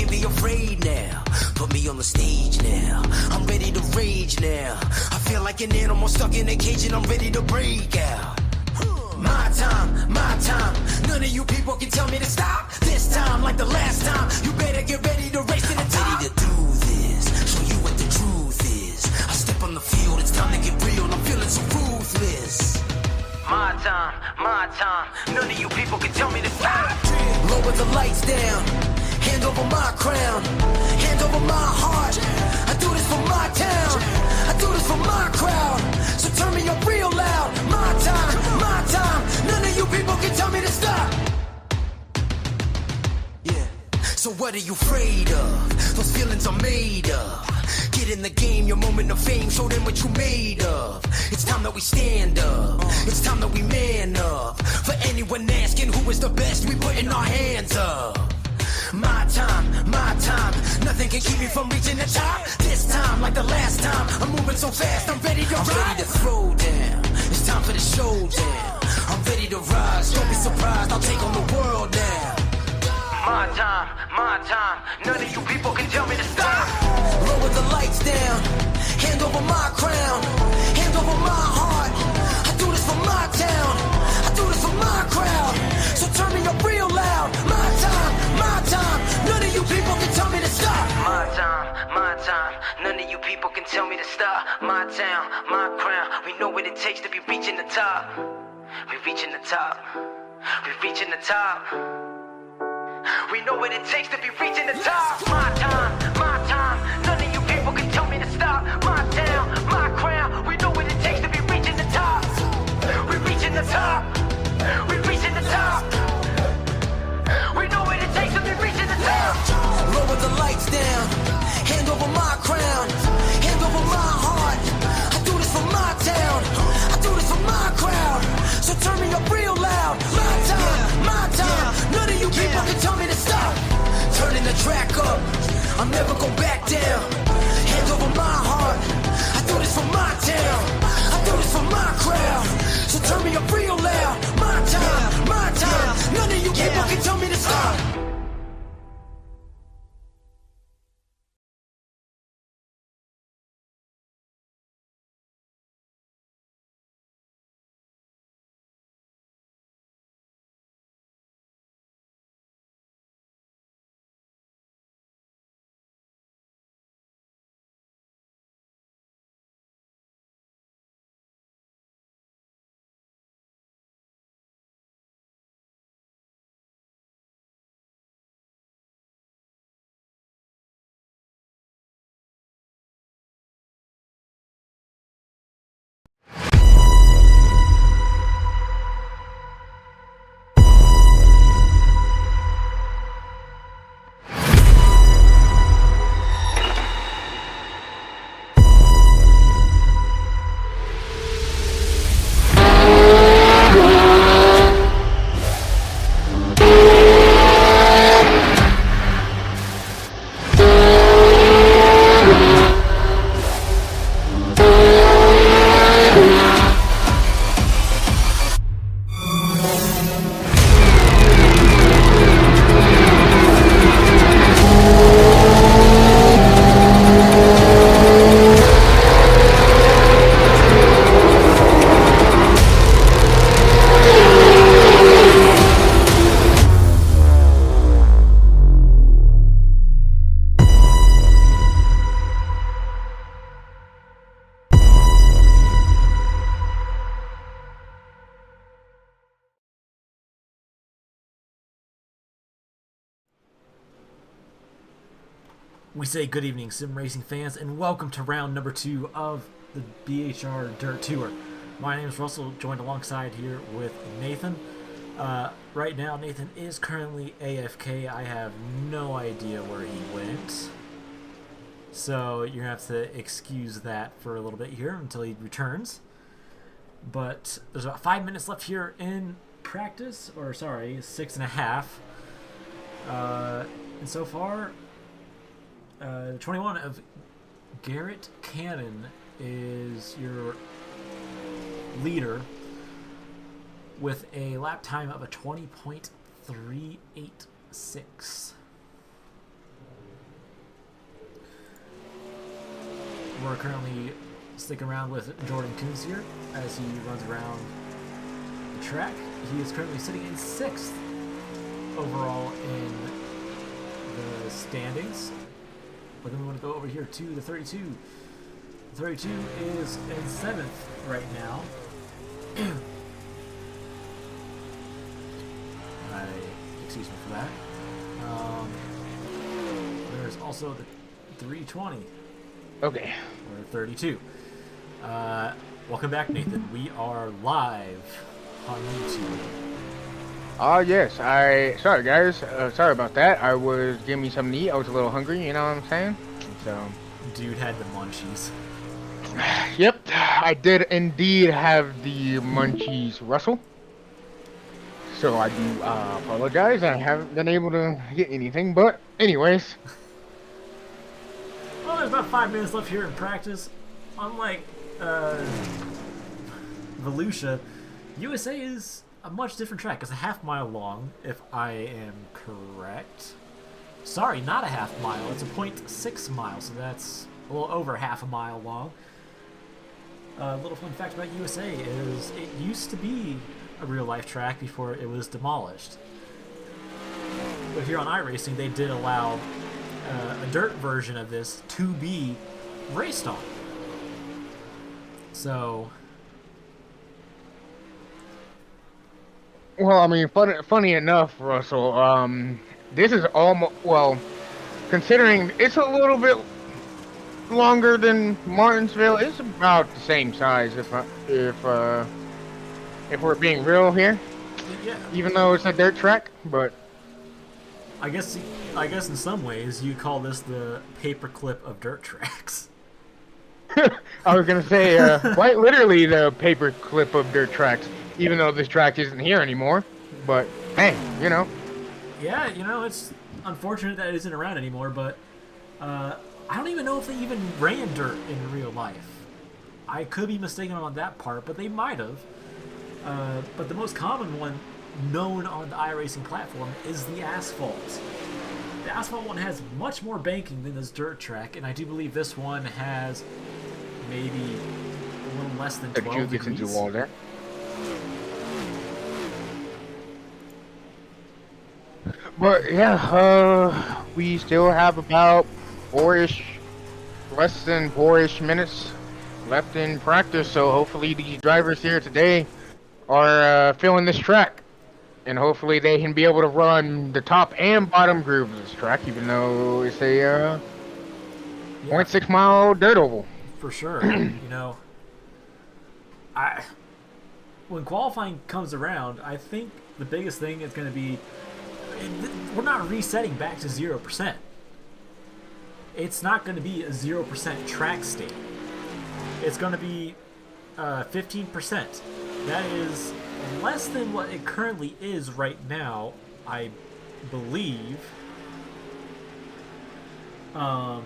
can't be afraid now. Put me on the stage now. I'm ready to rage now. I feel like an animal stuck in a cage and I'm ready to break out. My time, my time. None of you people can tell me to stop. This time, like the last time, you better get ready to race to the top. I'm ready to do this, show you what the truth is. I step on the field, it's time to get real, and I'm feeling so ruthless. My time. None of you people can tell me to stop. Lower the lights down. Hand over my crown. Hand over my heart. I do this for my town. I do this for my crowd. So turn me up real loud. My time. None of you people can tell me to stop. Yeah. So what are you afraid of? Those feelings are made of. Get in the game, your moment of fame, show them what you made of. It's time that we stand up. It's time that we man up. For anyone asking who is the best, we putting our hands up. My time. Nothing can keep me from reaching the top. This time, like the last time, I'm moving so fast, I'm ready to rise. I'm ready to throw down. It's time for the showdown. I'm ready to rise. Don't be surprised, I'll take on the world now. My time. None of you people can tell me to stop. Lower the lights down. Hand over my crown. Hand over my heart. I do this for my town. I do this for my crowd. So turn me up real loud. My time. None of you people can tell me to stop. My time. None of you people can tell me to stop. My town, my crown. We know what it takes to be reaching the top. We're reaching the top. We're reaching the top. We know what it takes to be reaching the top. My time. None of you people can tell me to stop. My town, my crown. We know what it takes to be reaching the top. We're reaching the top. We're reaching the top. We know what it takes to be reaching the top. Lower the lights down. Hand over my crown. Hand over my heart. I do this for my town. I do this for my crowd. So turn me up real loud. My time. None of you people can tell me to stop. Turning the track up. I'll never go back down. Hand over my heart. I do this for my town. I do this for my crowd. So turn me up real loud. My time. None of you people can tell me to stop. We say good evening, sim racing fans, and welcome to round number 2 of the BHR Dirt Tour. My name is Russell, joined alongside here with Nathan. Right now, Nathan is currently AFK. I have no idea where he went. So you're going to have to excuse that for a little bit here until he returns. But there's about 5 minutes left here in practice, or sorry, 6.5. And so far, 21 of Garrett Cannon is your leader with a lap time of a 20.386. we're currently sticking around with Jordan Coons here as he runs around the track. He is currently sitting in 6th overall in the standings. But then we want to go over here to the 32. The 32 is in 7th right now. Excuse me for that. There's also the 320. Okay. Or 32. Welcome back, Nathan. We are live on YouTube. Yes. Sorry, guys. Sorry about that. I was giving me something to eat. I was a little hungry, you know what I'm saying? So. Dude had the munchies. Yep. I did indeed have the munchies, Russell. So I do apologize. I haven't been able to get anything, but anyways. Well, there's about 5 minutes left here in practice. Unlike Volusia, USA is a much different track. It's a half-mile long, if I am correct. Sorry, not a half mile. It's a 0.6 mile, so that's a little over half a mile long. A little fun fact about USA is it used to be a real-life track before it was demolished. But here on iRacing, they did allow a dirt version of this to be raced on. So, Well, I mean, funny enough, Russell, this is almost, well, considering it's a little bit longer than Martinsville, it's about the same size if we're being real here. yeah, Even though it's a dirt track, but I guess in some ways you call this the paperclip of dirt tracks. I was gonna say quite literally the paper clip of dirt tracks. Even though this track isn't here anymore, but hey, you know. Yeah, you know, it's unfortunate that it isn't around anymore, but I don't even know if they even ran dirt in real life. I could be mistaken on that part, but they might have. But the most common one known on the iRacing platform is the asphalt. The asphalt one has much more banking than this dirt track, and I do believe this one has maybe a little less than 12 gets degrees. into wall there. But yeah, we still have about less than 4-ish minutes left in practice. So hopefully these drivers here today are feeling this track, and hopefully they can be able to run the top and bottom grooves of this track, even though it's a 0.6 mile dirt oval. For sure. You know, when qualifying comes around, I think the biggest thing is going to be we're not resetting back to 0%. It's not going to be a 0% track state. It's going to be 15%. That is less than what it currently is right now, I believe. But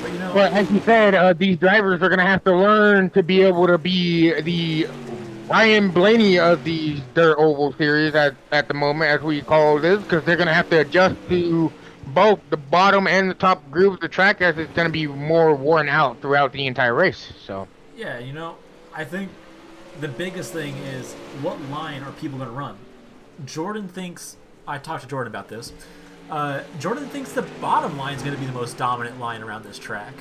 you know, But as you said, these drivers are going to have to learn to be able to be the Ryan Blaney of these dirt oval series at the moment, as we call this, because they're going to have to adjust to both the bottom and the top grooves of the track, as it's going to be more worn out throughout the entire race. So yeah, you know, I think the biggest thing is what line are people going to run? Jordan thinks, I talked to Jordan about this, Jordan thinks the bottom line is going to be the most dominant line around this track.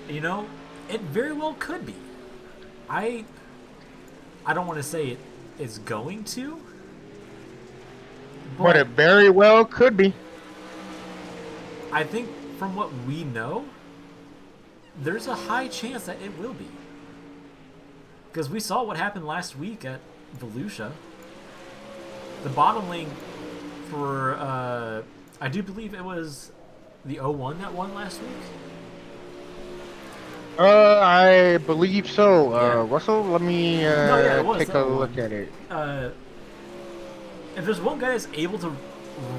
You know, it very well could be. I don't want to say it is going to, but it very well could be. I think from what we know, there's a high chance that it will be. Because we saw what happened last week at Volusia. The bottom lane for, I do believe it was the 01 that won last week. I believe so. Yeah. Russell, let me take a look at it. If there's one guy that's able to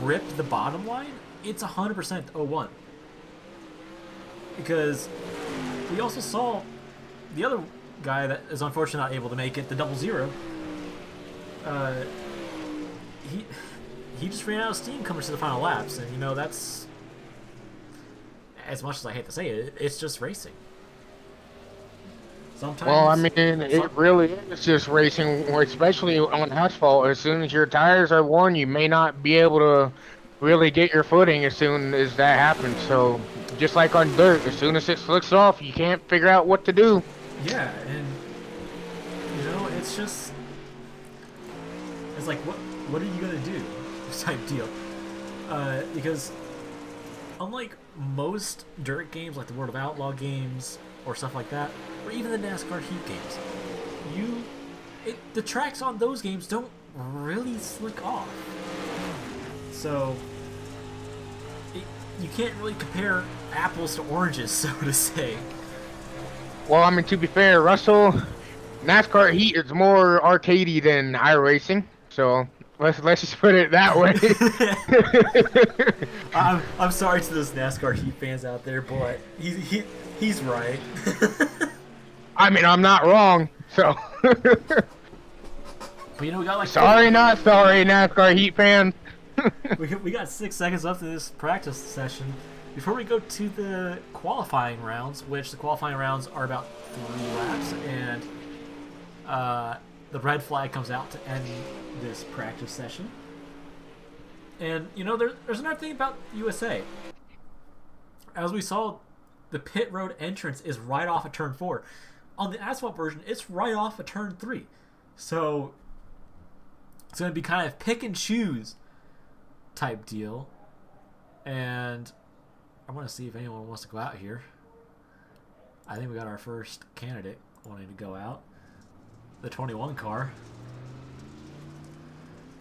rip the bottom line, it's 100% 01. Because we also saw the other guy that is unfortunately not able to make it, the 00. He just ran out of steam coming to the final laps, and you know that's as much as I hate to say it, it's just racing. Sometimes. Well, I mean, it really is just racing, especially on asphalt. As soon as your tires are worn, you may not be able to really get your footing as soon as that happens. So, just like on dirt, as soon as it slicks off, you can't figure out what to do. Yeah, and it's just, it's like, what are you gonna do, type deal. Because unlike most dirt games, like the World of Outlaw games or stuff like that, or even the NASCAR Heat games, the tracks on those games don't really slick off. So you can't really compare apples to oranges, so to say. Well, I mean, to be fair, Russell, NASCAR Heat is more arcadey than iRacing, so let's just put it that way. I'm sorry to those NASCAR Heat fans out there, but he's right. I mean, I'm not wrong, so. But we got like sorry, not sorry, NASCAR Heat fans. we got 6 seconds left in this practice session before we go to the qualifying rounds, which the qualifying rounds are about 3 laps, and the red flag comes out to end this practice session. And there's another thing about USA. As we saw, the pit road entrance is right off of turn 4. On the asphalt version, it's right off of turn 3. So it's going to be kind of pick and choose type deal. And I want to see if anyone wants to go out here. I think we got our first candidate wanting to go out. The 21 car.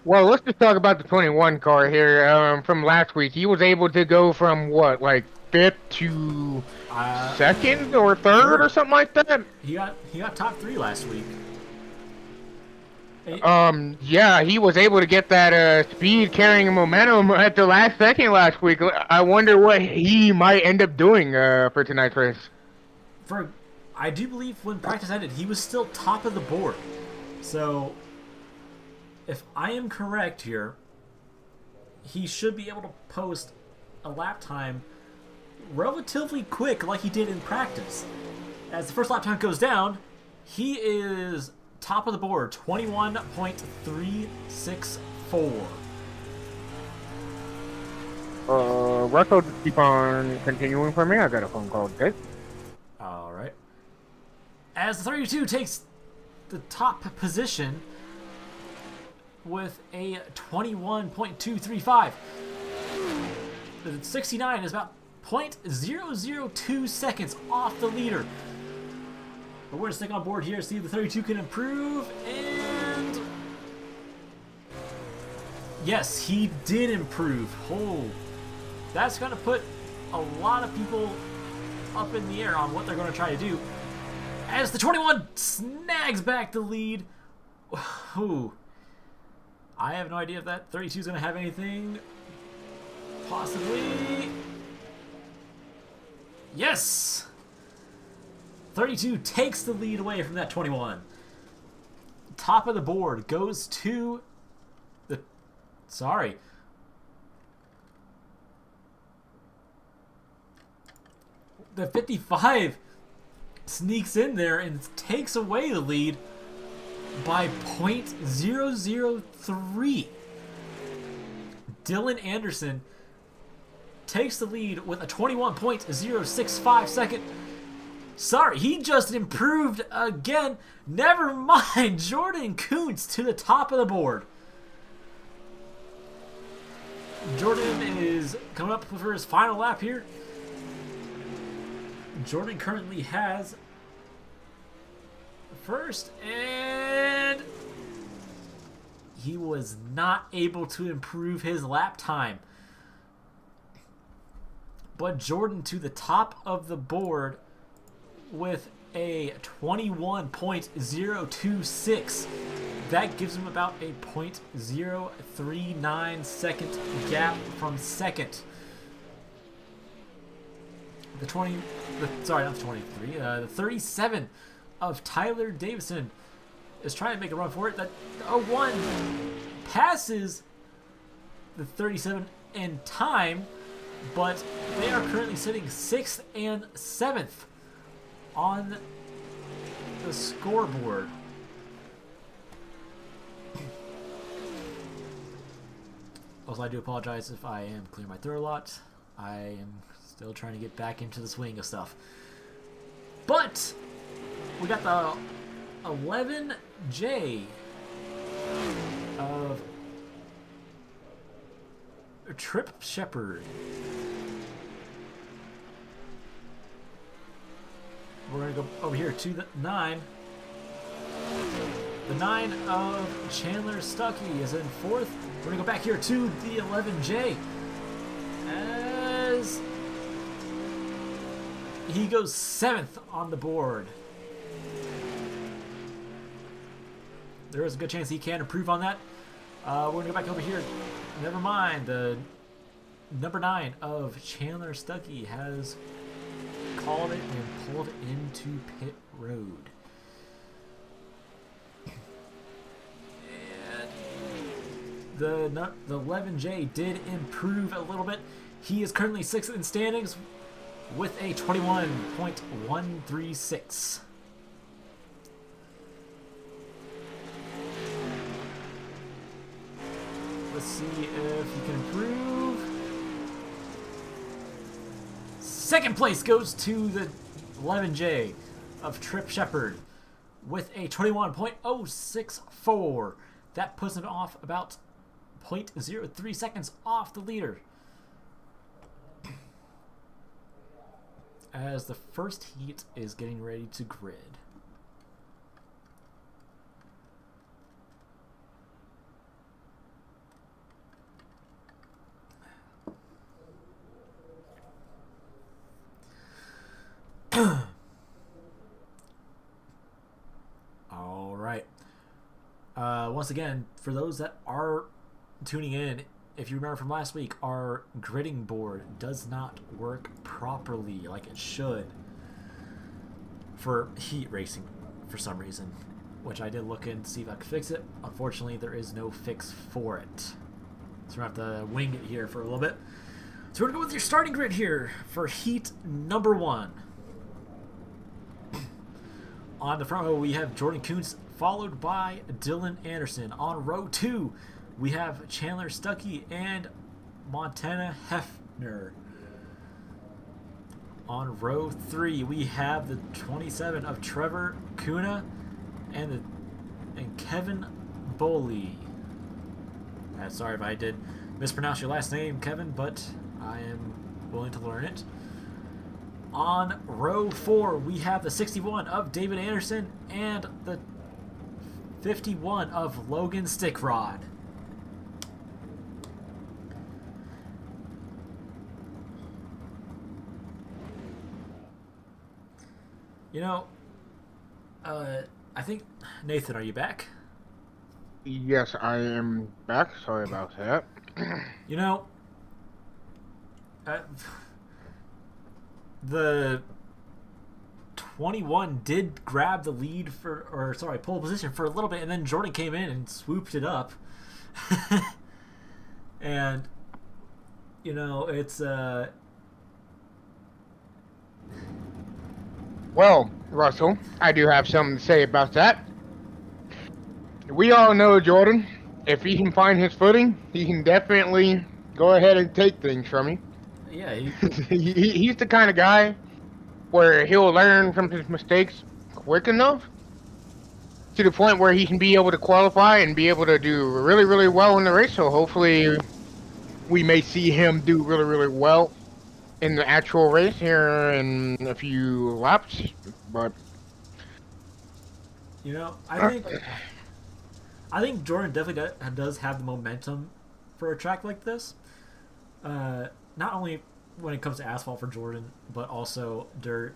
Well, let's just talk about the 21 car here from last week. He was able to go from what, like 5th to 2nd or 3rd or something like that. He got top 3 last week. Yeah, he was able to get that speed carrying momentum at the last second last week. I wonder what he might end up doing for tonight's race. I do believe when practice ended, he was still top of the board. So, if I am correct here, he should be able to post a lap time relatively quick like he did in practice. As the first lap time goes down, he is top of the board, 21.364. Russell, just keep on continuing for me. I got a phone call, okay? Alright. As the 32 takes the top position with a 21.235. The 69 is about 0.002 seconds off the leader. But we're going to stick on board here, see if the 32 can improve, and yes, he did improve. Oh, that's going to put a lot of people up in the air on what they're going to try to do. As the 21 snags back the lead. Ooh. I have no idea if that 32 is going to have anything. Possibly. Yes! 32 takes the lead away from that 21. Top of the board goes to the... Sorry. The 55 sneaks in there and takes away the lead by 0.003. Dylan Anderson takes the lead with a 21.065 second. Sorry, he just improved again. Never mind. Jordan Kuntz to the top of the board. Jordan is coming up for his final lap here. Jordan currently has first, and he was not able to improve his lap time. But Jordan to the top of the board with a 21.026. That gives him about a 0.039 second gap from second. The 37 of Tyler Davison is trying to make a run for it. That 01 passes the 37 in time, but they are currently sitting 6th and 7th on the scoreboard. Also, I do apologize if I am clearing my throat a lot. I am still trying to get back into the swing of stuff. But we got the 11J of Trip Shepherd. We're going to go over here to the 9. The 9 of Chandler Stuckey is in 4th. We're going to go back here to the 11J as he goes 7th on the board. There is a good chance he can improve on that. We're going to go back over here. Never mind. The number 9 of Chandler Stuckey has called it and pulled into pit road. And the 11J did improve a little bit. He is currently 6th in standings with a 21.136. Let's see if he can improve. Second place goes to the 11J of Trip Shepherd with a 21.064. That puts him off about 0.03 seconds off the leader. As the first heat is getting ready to grid. All right. Once again, for those that are tuning in, if you remember from last week, our gridding board does not work properly like it should for heat racing for some reason, which I did look in to see if I could fix it. Unfortunately, there is no fix for it. So we're going to have to wing it here for a little bit. So we're going to go with your starting grid here for heat number 1. On the front row, we have Jordan Kuntz, followed by Dylan Anderson. On row 2, we have Chandler Stuckey and Montana Hefner. On row 3, we have the 27 of Trevor Kuna and Kevin Boley. Sorry if I did mispronounce your last name, Kevin, but I am willing to learn it. On row 4, we have the 61 of David Anderson and the 51 of Logan Stickrod. You know, I think, Nathan, are you back? Yes, I am back. Sorry about that. You know, the 21 did grab the lead pole position for a little bit, and then Jordan came in and swooped it up. And, you know, it's, Well, Russell, I do have something to say about that. We all know Jordan. If he can find his footing, he can definitely go ahead and take things from me. yeah, He's the kind of guy where he'll learn from his mistakes quick enough to the point where he can be able to qualify and be able to do really, really well in the race. So hopefully we may see him do really, really well in the actual race here in a few laps. But you know, I think Jordan definitely does have the momentum for a track like this. Not only when it comes to asphalt for Jordan, but also dirt.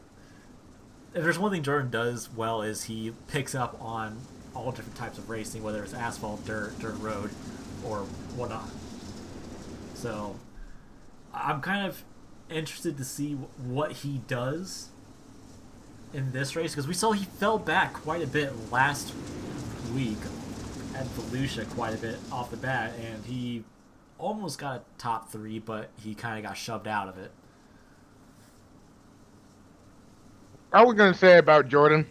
If there's one thing Jordan does well, is he picks up on all different types of racing, whether it's asphalt, dirt road, or whatnot. So I'm kind of interested to see what he does in this race, because we saw he fell back quite a bit last week at Volusia quite a bit off the bat, and he almost got a top 3, but he kind of got shoved out of it. I was gonna say about Jordan,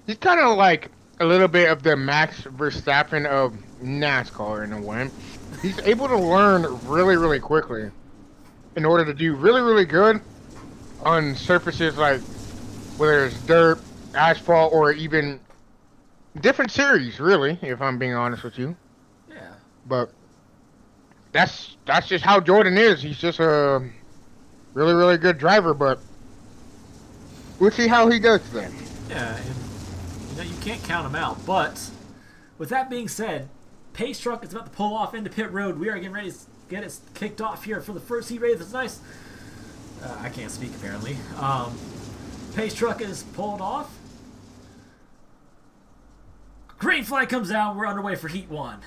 he's kind of like a little bit of the Max Verstappen of NASCAR in a way. He's able to learn really, really quickly in order to do really, really good on surfaces like whether it's dirt, asphalt, or even different series. Really, if I'm being honest with you. Yeah. But that's just how Jordan is. He's just a really, really good driver, but we'll see how he does today. Yeah, and you can't count him out. But with that being said, Pace Truck is about to pull off into pit road. We are getting ready to get it kicked off here for the first heat race. That's nice. I can't speak apparently. Pace Truck is pulled off. Green flag comes out. We're underway for heat 1.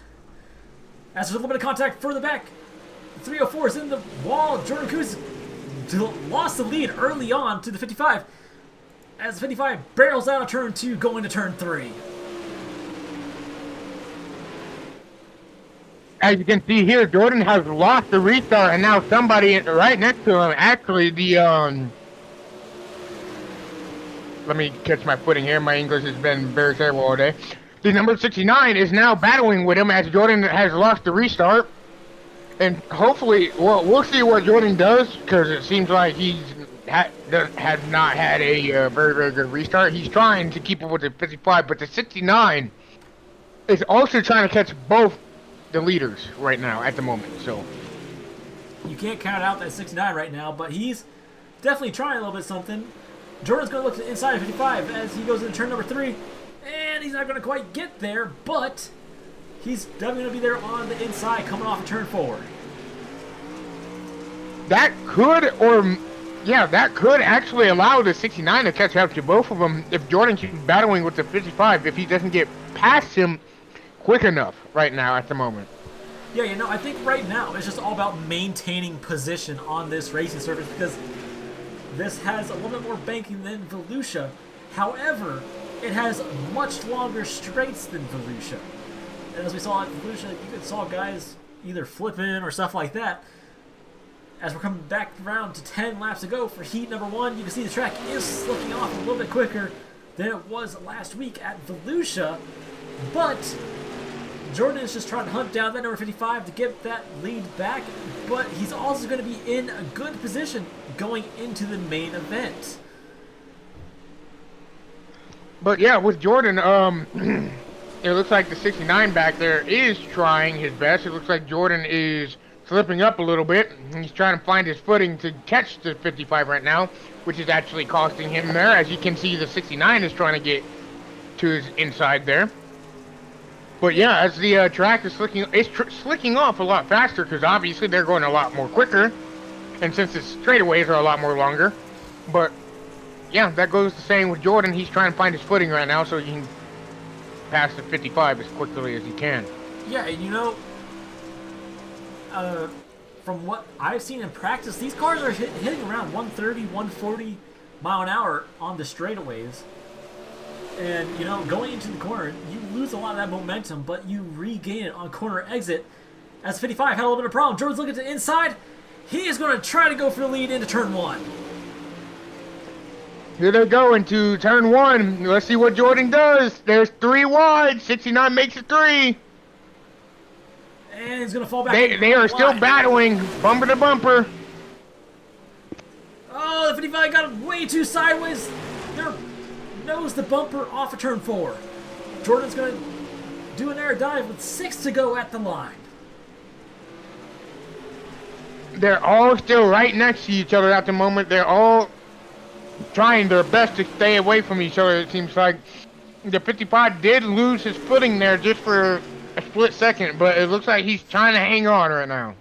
As there's a little bit of contact further back, the 304 is in the wall. Jordan Cruz lost the lead early on to the 55. As the 55 barrels out of turn 2, going to turn 3. As you can see here, Jordan has lost the restart, and now somebody right next to him, actually let me catch my footing here. My English has been very terrible all day. The number 69 is now battling with him as Jordan has lost the restart. And hopefully, well, we'll see what Jordan does, because it seems like he has not had a very, very good restart. He's trying to keep up with the 55, but the 69 is also trying to catch both the leaders right now at the moment. So you can't count out that 69 right now, but he's definitely trying a little bit something. Jordan's going to look to the inside of 55 as he goes into turn number 3, and he's not going to quite get there, but he's definitely going to be there on the inside coming off of turn 4. That could actually allow the 69 to catch up to both of them if Jordan keeps battling with the 55, if he doesn't get past him quick enough right now at the moment. Yeah, I think right now it's just all about maintaining position on this racing surface, because this has a little bit more banking than Volusia. However, it has much longer straights than Volusia. And as we saw at Volusia, you saw guys either flipping or stuff like that. As we're coming back around to 10 laps to go for heat number 1, you can see the track is slipping off a little bit quicker than it was last week at Volusia. But Jordan is just trying to hunt down that number 55 to get that lead back. But he's also going to be in a good position going into the main event. But yeah, with Jordan, it looks like the 69 back there is trying his best. It looks like Jordan is slipping up a little bit. He's trying to find his footing to catch the 55 right now, which is actually costing him there. As you can see, the 69 is trying to get to his inside there. But yeah, as the track is slicking off a lot faster, because obviously they're going a lot more quicker, and since the straightaways are a lot more longer. But yeah, that goes the same with Jordan. He's trying to find his footing right now so he can pass the 55 as quickly as he can. Yeah, and from what I've seen in practice, these cars are hitting around 130, 140 mile an hour on the straightaways. And, going into the corner, you lose a lot of that momentum, but you regain it on corner exit. As 55 had a little bit of problem. Jordan's looking to the inside. He is going to try to go for the lead into turn 1. Here they go into turn 1. Let's see what Jordan does. There's 3 wide. 69 makes it 3. And he's going to fall back. They are still battling bumper to bumper. Oh, the 55 got way too sideways. They're nose the bumper off of turn 4. Jordan's going to do an air dive with 6 to go at the line. They're all still right next to each other at the moment. They're all trying their best to stay away from each other, it seems like. The 55 did lose his footing there just for a split second, but it looks like he's trying to hang on right now.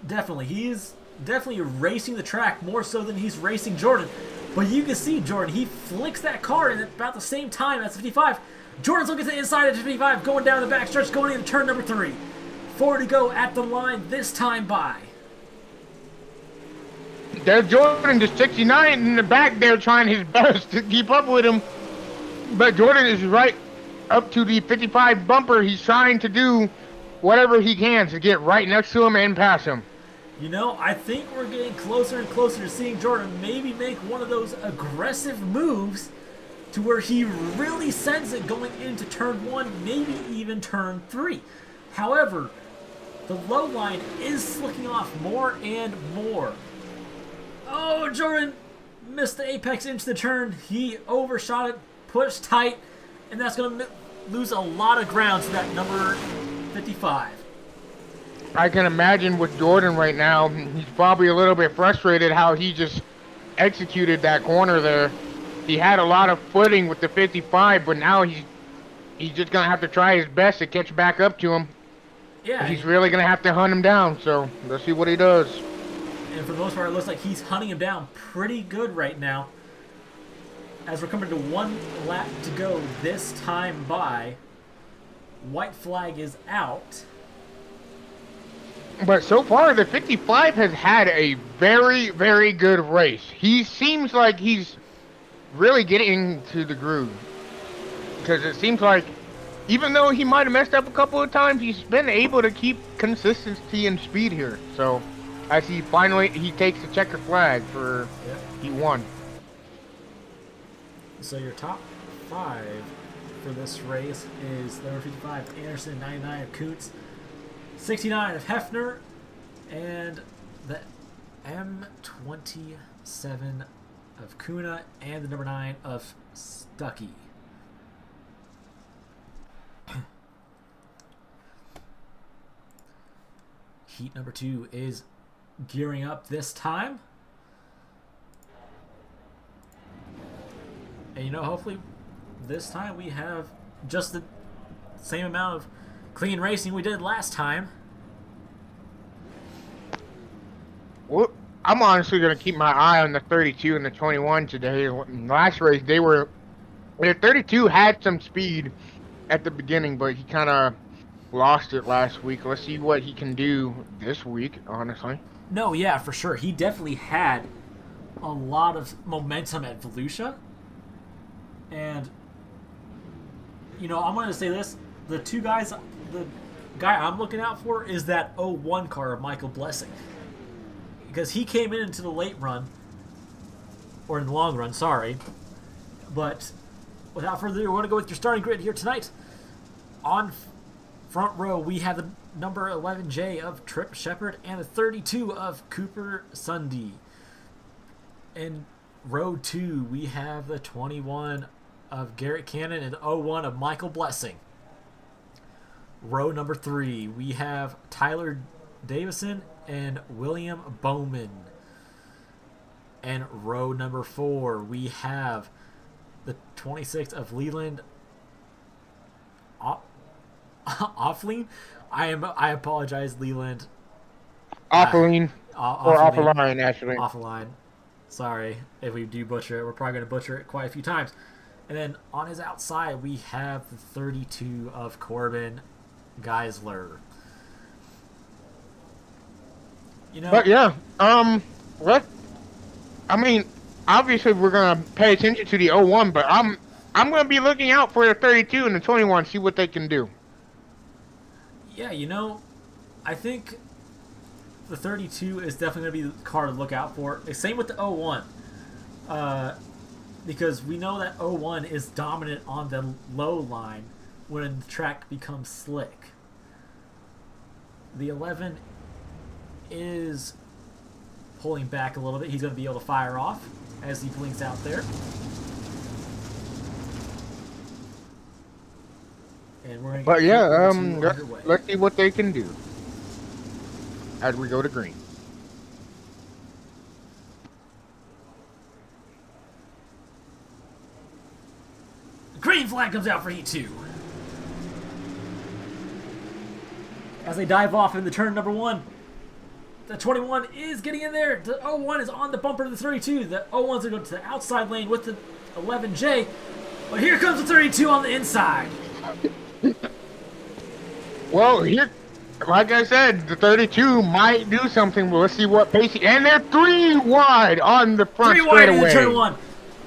Definitely. He's definitely racing the track more so than he's racing Jordan. But you can see Jordan, he flicks that car in at about the same time as 55. Jordan's looking to the inside of 55, going down the back stretch, going into turn number 3. 4 to go at the line, this time by. There's Jordan, the 69 in the back there trying his best to keep up with him. But Jordan is right up to the 55 bumper. He's trying to do whatever he can to get right next to him and pass him. You know, I think we're getting closer and closer to seeing Jordan maybe make one of those aggressive moves to where he really sends it going into turn 1, maybe even turn 3. However, the low line is slicking off more and more. Oh, Jordan missed the apex into the turn. He overshot it, pushed tight, and that's going to lose a lot of ground to that number 55. I can imagine with Jordan right now, he's probably a little bit frustrated how he just executed that corner there. He had a lot of footing with the 55, but now he's just going to have to try his best to catch back up to him. Yeah. He's really going to have to hunt him down, so let's see what he does. And for the most part, it looks like he's hunting him down pretty good right now. As we're coming to 1 lap to go this time by, white flag is out. But so far, the 55 has had a very, very good race. He seems like he's really getting to the groove. Because it seems like, even though he might have messed up a couple of times, he's been able to keep consistency and speed here. So, as he takes the checker flag for he won. So your top 5 for this race is number 55 Anderson, 99 of Kuntz, 69 of Hefner, and the M27 of Kuna, and the number 9 of Stuckey. Heat number 2 is gearing up this time. And you know, hopefully this time we have just the same amount of clean racing we did last time. Well, I'm honestly going to keep my eye on the 32 and the 21 today. Last race, the 32 had some speed at the beginning, but he kind of lost it last week. Let's see what he can do this week, honestly. No, yeah, for sure. He definitely had a lot of momentum at Volusia. And, you know, I'm going to say this. The guy I'm looking out for is that 01 car of Michael Blessing. Because he came into the late run, or in the long run, sorry. But without further ado, we're going to go with your starting grid here tonight. On front row, we have the number 11J of Trip Shepard and the 32 of Cooper Sunday. In row 2, we have the 21 of Garrett Cannon and 01 of Michael Blessing. Row number 3, we have Tyler Davison and William Bowman. And row number 4, we have the 26 of Leland Offline. I apologize, Leland. Offline. Or Offline, actually. Offline. Sorry if we do butcher it. We're probably going to butcher it quite a few times. And then on his outside, we have the 32 of Corbin Geisler. You know, but yeah, obviously we're gonna pay attention to the 01, but I'm gonna be looking out for the 32 and the 21, see what they can do. Yeah, you know, I think the 32 is definitely going to be the car to look out for. Same with the 01. Because we know that 01 is dominant on the low line when the track becomes slick. The 11 is pulling back a little bit. He's going to be able to fire off as he blinks out there. And we're going to let's see what they can do as we go to green. Green flag comes out for Heat 2. As they dive off in the turn number 1, the 21 is getting in there. The 01 is on the bumper of the 32. The 01's going to go to the outside lane with the 11J. But here comes the 32 on the inside. Well, here, like I said, the 32 might do something. Well, let's see what pace. And they're 3 wide on the front 3 wide in the straightaway. turn 1.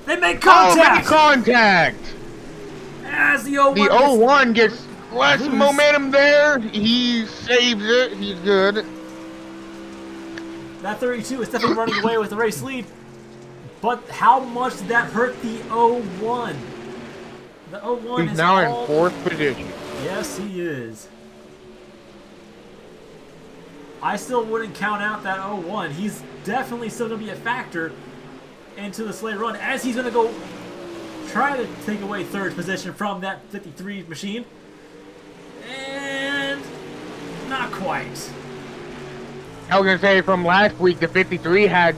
They make contact. Oh, make contact. As the 01 the 01 gets less loose. momentum there. He saves it. He's good. That 32 is definitely running away with the race lead. But how much did that hurt the 01? The 01 He's is now all... in 4th position. Yes, he is. I still wouldn't count out that 01. He's definitely still going to be a factor into the sleigh run, as he's going to go try to take away 3rd position from that 53 machine. And not quite. I was going to say, from last week, the 53 had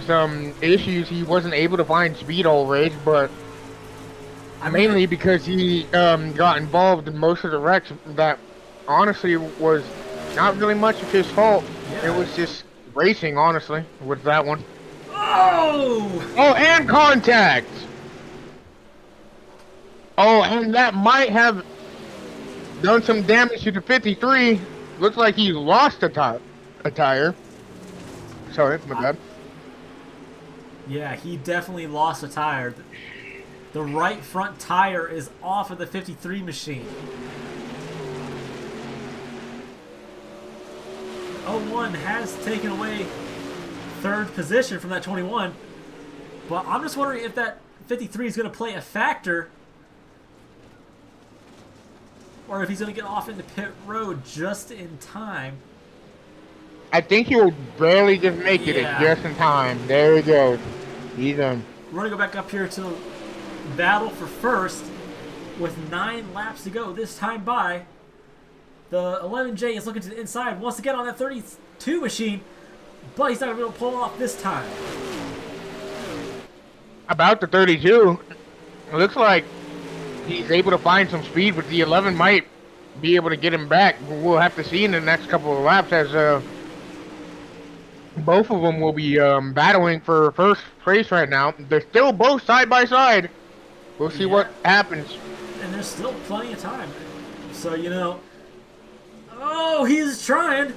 some issues. He wasn't able to find speed all race, but mainly because he got involved in most of the wrecks that honestly was not really much of his fault. Yeah. It was just racing, honestly, with that one. Oh! Oh, and contact! Oh, and that might have done some damage to the 53. Looks like he lost a tire. Sorry, my bad. Yeah, he definitely lost a tire. The right front tire is off of the 53 machine. 01 has taken away 3rd position from that 21, but I'm just wondering if that 53 is going to play a factor, or if he's going to get off into pit road just in time. I think he will barely just make it Yeah. just in time. There he goes. He's We're going to go back up here to battle for 1st with 9 laps to go. This time by, the 11J is looking to the inside, wants to get on that 32 machine, but he's not going to be able to pull off this time. about the 32. It looks like he's able to find some speed, but the 11 might be able to get him back. We'll have to see in the next couple of laps, as both of them will be battling for first place right now. They're still both side by side. We'll see what happens. And there's still plenty of time. So, you know... Oh, he's trying!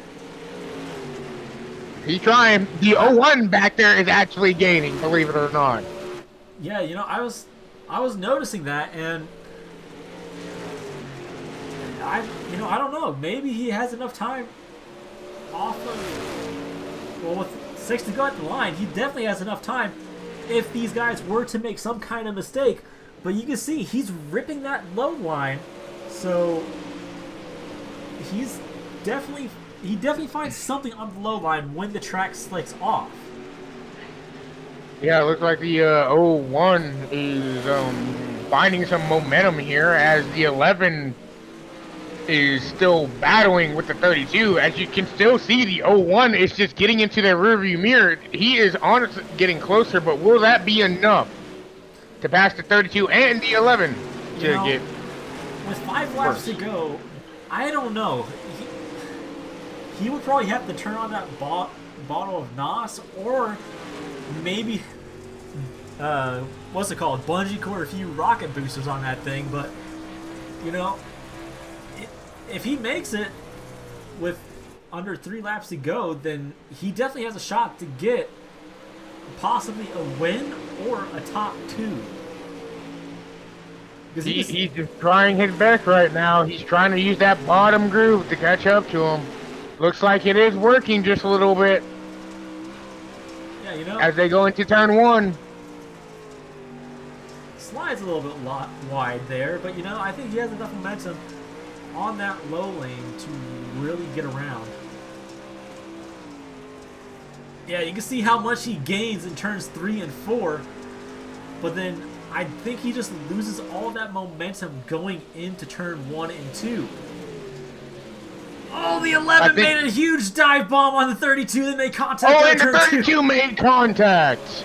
He's trying. The 01 back there is actually gaining, believe it or not. Yeah, you know, I was noticing that, and... I don't know. Maybe he has enough time off of... Well, with 6 to go at the line, he definitely has enough time if these guys were to make some kind of mistake. But you can see he's ripping that low line, so he definitely finds something on the low line when the track slicks off. Yeah, it looks like the 01 is finding some momentum here, as the 11 is still battling with the 32. As you can still see, the 01 is just getting into their rearview mirror. He is honestly getting closer, but will that be enough to pass the 32 and the 11 to get... With 5 laps to go, I don't know. He would probably have to turn on that bottle of NOS, or maybe, what's it called? Bungee cord a few rocket boosters on that thing, but, you know, if he makes it with under 3 laps to go, then he definitely has a shot to get possibly a win or a top 2. He's just trying his best right now. He's trying to use that bottom groove to catch up to him. Looks like it is working just a little bit. Yeah, you know, as they go into turn 1. Slides a little bit wide there, but you know, I think he has enough momentum on that low lane to really get around. Yeah, you can see how much he gains in turns 3 and 4, but then I think he just loses all that momentum going into turn 1 and 2. Oh, the 11 made a huge dive bomb on the 32, then they contact. Oh, and the 32 made contact.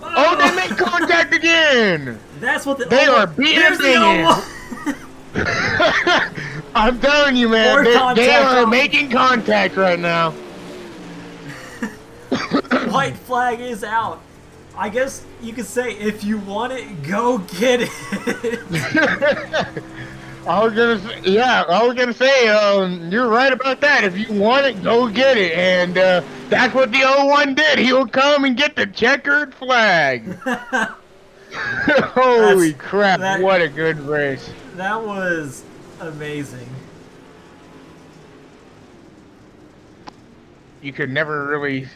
Oh, they made contact again. That's what they are BSing. I'm telling you, man, they are making contact right now. White flag is out. I guess you could say, if you want it, go get it. I was gonna say, you're right about that. If you want it, go get it. And that's what the 01 did. He'll come and get the checkered flag. Holy crap, what a good race. That was amazing. You could never really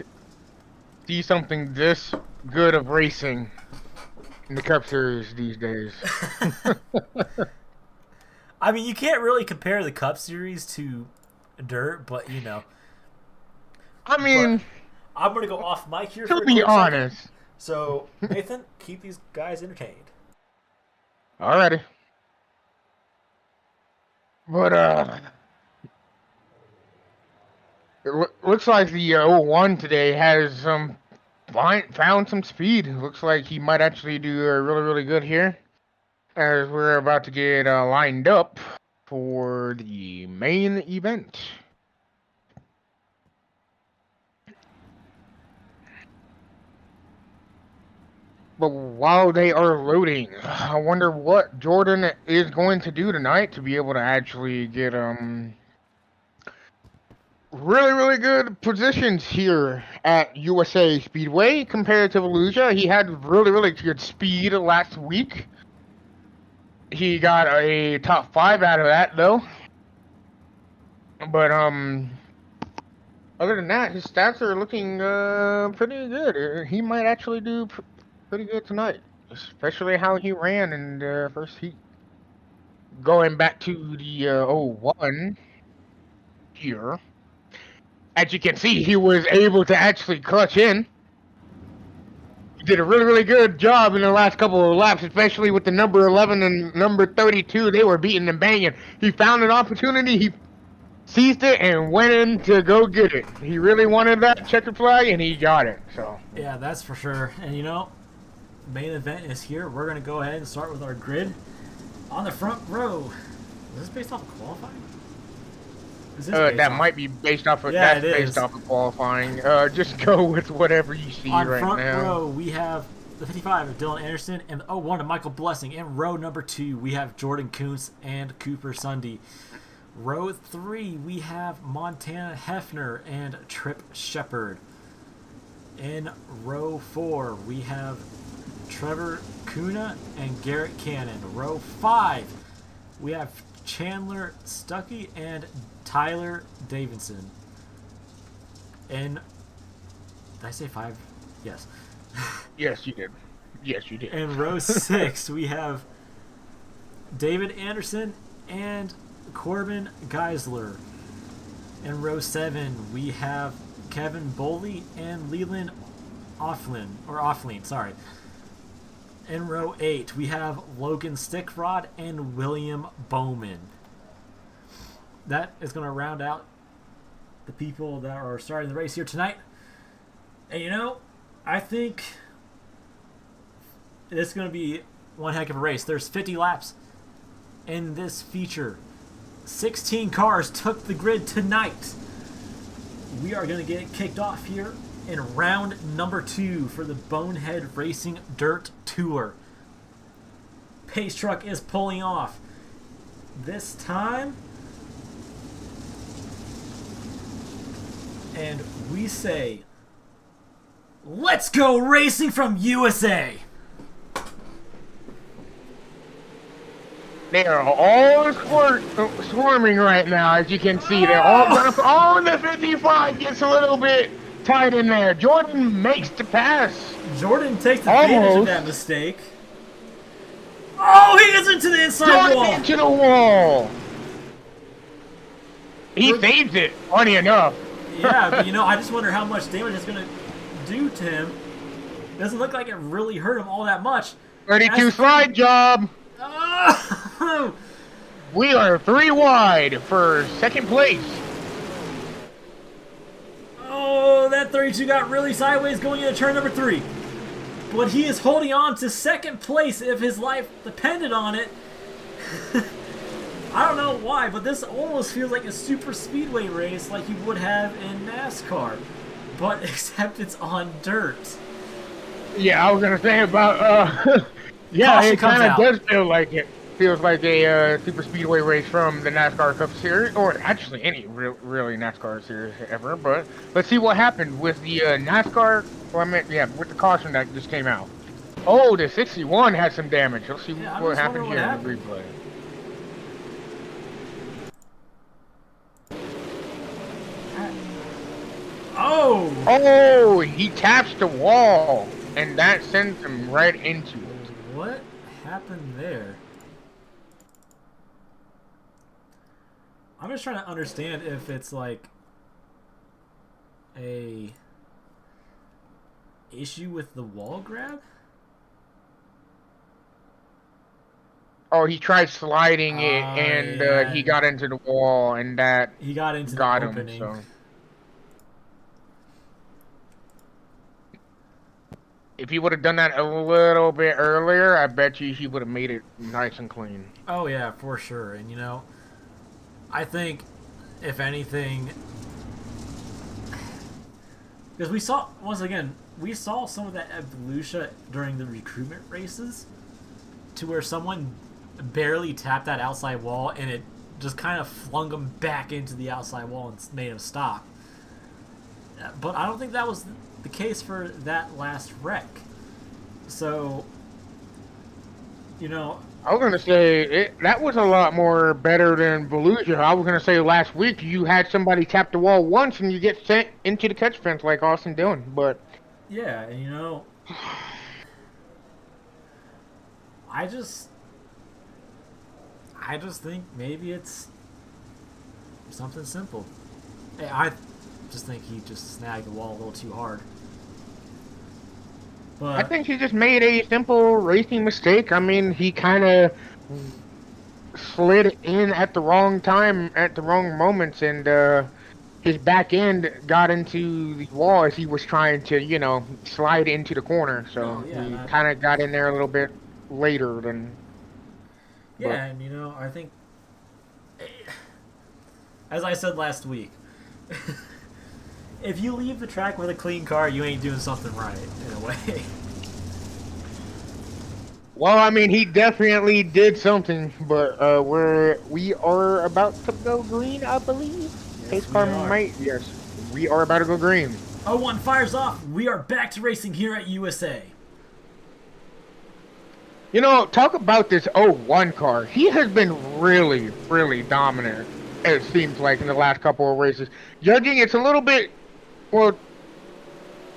see something this good of racing in the Cup Series these days. I mean, you can't really compare the Cup Series to dirt, but you know. I mean, I'm gonna go off mic here. to For a be quick second. honest. So Nathan, keep these guys entertained. Alrighty. But it looks like the 01 today has found some speed. Looks like he might actually do really good here, as we're about to get lined up for the main event. But while they are loading, I wonder what Jordan is going to do tonight to be able to actually get really good positions here at USA Speedway compared to Volusia. He had really good speed last week. He got a top 5 out of that though. But other than that, his stats are looking pretty good. He might actually do pretty good tonight, especially how he ran in the first heat. Going back to the 01 here. As you can see, he was able to actually clutch in. He did a really good job in the last couple of laps, especially with the number 11 and number 32. They were beating and banging. He found an opportunity. He seized it and went in to go get it. He really wanted that checkered flag, and he got it. So yeah, that's for sure. And you know, main event is here. We're gonna go ahead and start with our grid on the front row. Is this based off of qualifying? That might be based off of based off of qualifying. Just go with whatever you see on right now. On front row, we have the 55 of Dylan Anderson and the 01 of Michael Blessing. In row number 2, we have Jordan Kuntz and Cooper Sunday. Row 3, we have Montana Hefner and Trip Shepard. In row 4, we have Trevor Kuna and Garrett Cannon. Row 5, we have Chandler Stuckey and Tyler Davidson. And did I say 5? Yes. Yes, you did. Yes, you did. In row 6, we have David Anderson and Corbin Geisler. In row 7, we have Kevin Boley and Leland Offlin, sorry. In row 8, we have Logan Stickrod and William Bowman. That is going to round out the people that are starting the race here tonight. And you know, I think this is going to be one heck of a race. There's 50 laps in this feature. 16 cars took the grid tonight. We are going to get it kicked off here in round number 2 for the Bonehead Racing Dirt Tour. Pace truck is pulling off. This time, and we say, let's go racing from USA. They are all swarming right now, as you can see. They're all going to... Oh, the 55 gets a little bit tight in there. Jordan makes the pass. Jordan takes advantage of that mistake. Oh, he gets into the inside wall. Into the wall. He saves it, funny enough. Yeah, but you know, I just wonder how much damage it's going to do to him. Doesn't look like it really hurt him all that much. 32 slide job. Oh. We are 3 wide for second place. Oh, that 32 got really sideways going into turn number 3. But he is holding on to second place if his life depended on it. I don't know why, but this almost feels like a super speedway race like you would have in NASCAR. But except it's on dirt. Yeah, I was going to say about... yeah, Caution it kind of out. does feel like it. Feels like a super speedway race from the NASCAR Cup Series, or actually any really NASCAR series ever. But let's see what happened with the NASCAR. Well, I meant, yeah, with the caution that just came out. Oh, the 61 had some damage. Let's see what happened here in the replay. Oh, he taps the wall, and that sends him right into it. What happened there? I'm just trying to understand if it's like a issue with the wall grab. Oh, he tried sliding it, Oh, and yeah. he got into the wall, and that He got into got the him. opening. So, if he would have done that a little bit earlier, I bet you he would have made it nice and clean. Oh yeah, for sure. And you know, I think if anything, because we saw once again, we saw some of that at Volusia during the recruitment races, to where someone barely tapped that outside wall and it just kind of flung him back into the outside wall and made him stop. But I don't think that was the case for that last wreck. So, you know, I was gonna say that was a lot more better than Volusia. I was gonna say last week you had somebody tap the wall once and you get sent into the catch fence like Austin Dillon, but yeah, and you know, I just think maybe it's something simple. I just think he just snagged the wall a little too hard. But I think he just made a simple racing mistake. I mean, he kind of slid in at the wrong time, at the wrong moments, and his back end got into the wall as he was trying to, you know, slide into the corner. So Oh, yeah, he kind of got in there a little bit later than. yeah, but- and you know, I think, as I said last week, if you leave the track with a clean car, you ain't doing something right, in a way. Well, I mean, he definitely did something, but we are about to go green, I believe. Pace car might. Yes, we are about to go green. 01 fires off. We are back to racing here at USA. You know, talk about this 01 car. He has been really, really dominant, it seems like, in the last couple of races. Judging, it's a little bit, well,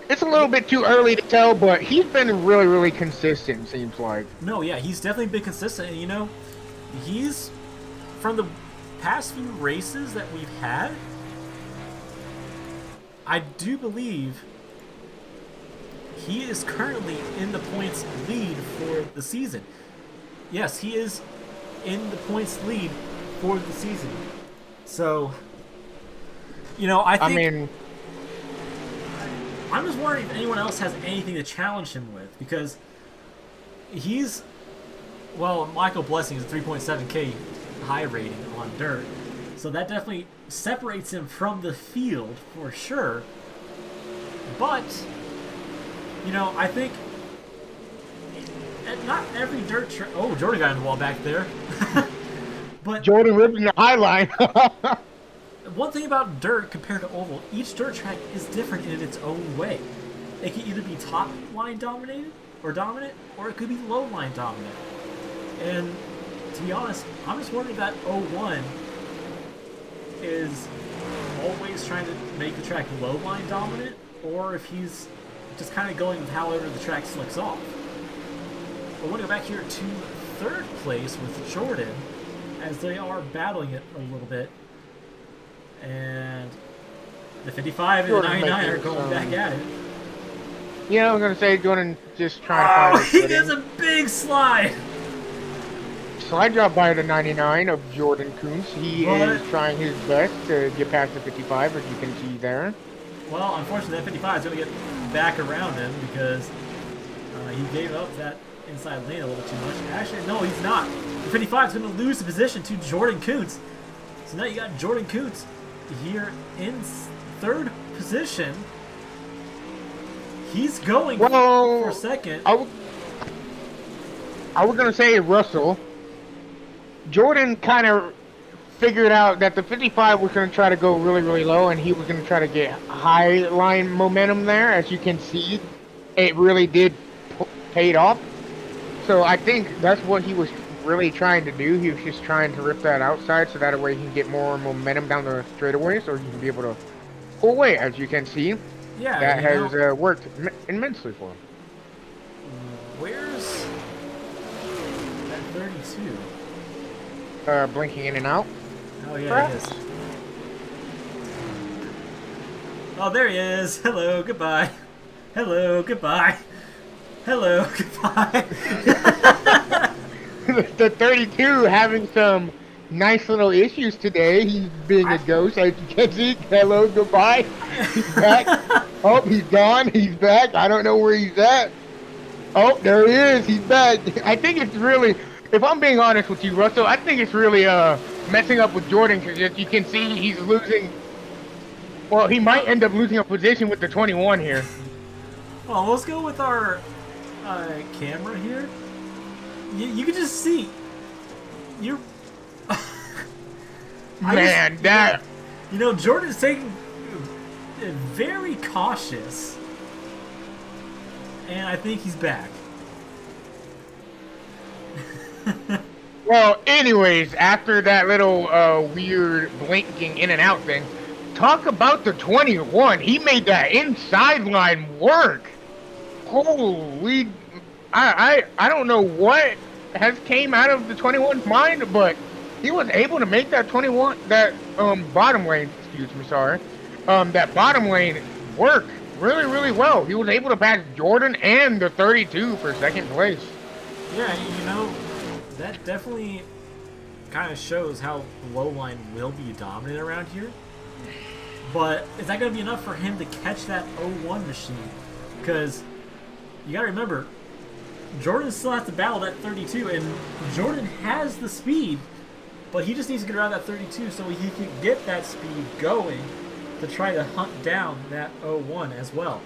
it's a little bit too early to tell, but he's been really, really consistent, seems like. No, yeah, he's definitely been consistent. And, you know, he's, from the past few races that we've had, I do believe he is currently in the points lead for the season. Yes, he is in the points lead for the season. So, you know, I think... I'm just wondering if anyone else has anything to challenge him with, because he's... Well, Michael Blessing is a 3.7K high rating on dirt, so that definitely separates him from the field for sure. But, you know, I think not every dirt track... Oh, Jordan got in the wall back there. But Jordan ripping the high line. one thing about dirt compared to oval, each dirt track is different in its own way. It can either be top line dominated or dominant, or it could be low line dominant. And to be honest, I'm just wondering if that 01 is always trying to make the track low line dominant, or if he's just kind of going with however the track slicks off. I want to go back here to third place with Jordan, as they are battling it a little bit. And the 55 and the 99 are going back at it. Yeah, I was going to say Jordan just trying to find he does a big slide! Slide job by the 99 of Jordan Kuntz. He is trying his best to get past the 55, as you can see there. Well, unfortunately, that 55 is going to get back around him because he gave up that inside lane a little too much. Actually, no, he's not. The 55 is going to lose the position to Jordan Kuntz. So now you got Jordan Kuntz here in third position. He's going for second. I was going to say Russell. Jordan kind of figured out that the 55 was going to try to go really, really low, and he was going to try to get high line momentum there. As you can see, it really did paid off. So I think that's what he was really trying to do. He was just trying to rip that outside so that way he can get more momentum down the straightaway, so he can be able to pull away, as you can see. Yeah, that you has know, worked immensely for him. where's that 32? Blinking in and out. Oh yeah, Perhaps. he is. Oh, there he is. Hello, goodbye. Hello, goodbye. Hello, goodbye. The 32 having some nice little issues today. He's being a ghost, as you can see. Hello, goodbye. He's back. Oh, he's gone. He's back. I don't know where he's at. Oh, there he is. He's back. I think it's really, if I'm being honest with you, Russell, I think it's really messing up with Jordan, because as you can see, he's losing. Well, he might end up losing a position with the 21 here. Well, let's go with our camera here. You can just see. You're. Man, that. You know, Jordan's taking very cautious. And I think he's back. Well, anyways, after that little weird blinking in and out thing, talk about the 21. He made that inside line work. Holy, I don't know what has came out of the 21's mind, but he was able to make that 21, that bottom lane, excuse me, sorry, that bottom lane work really, really well. He was able to pass Jordan and the 32 for second place. Yeah, you know, that definitely kind of shows how the low line will be dominant around here. But is that going to be enough for him to catch that 01 machine? Because you got to remember, Jordan still has to battle that 32, and Jordan has the speed, but he just needs to get around that 32 so he can get that speed going to try to hunt down that 01 as well.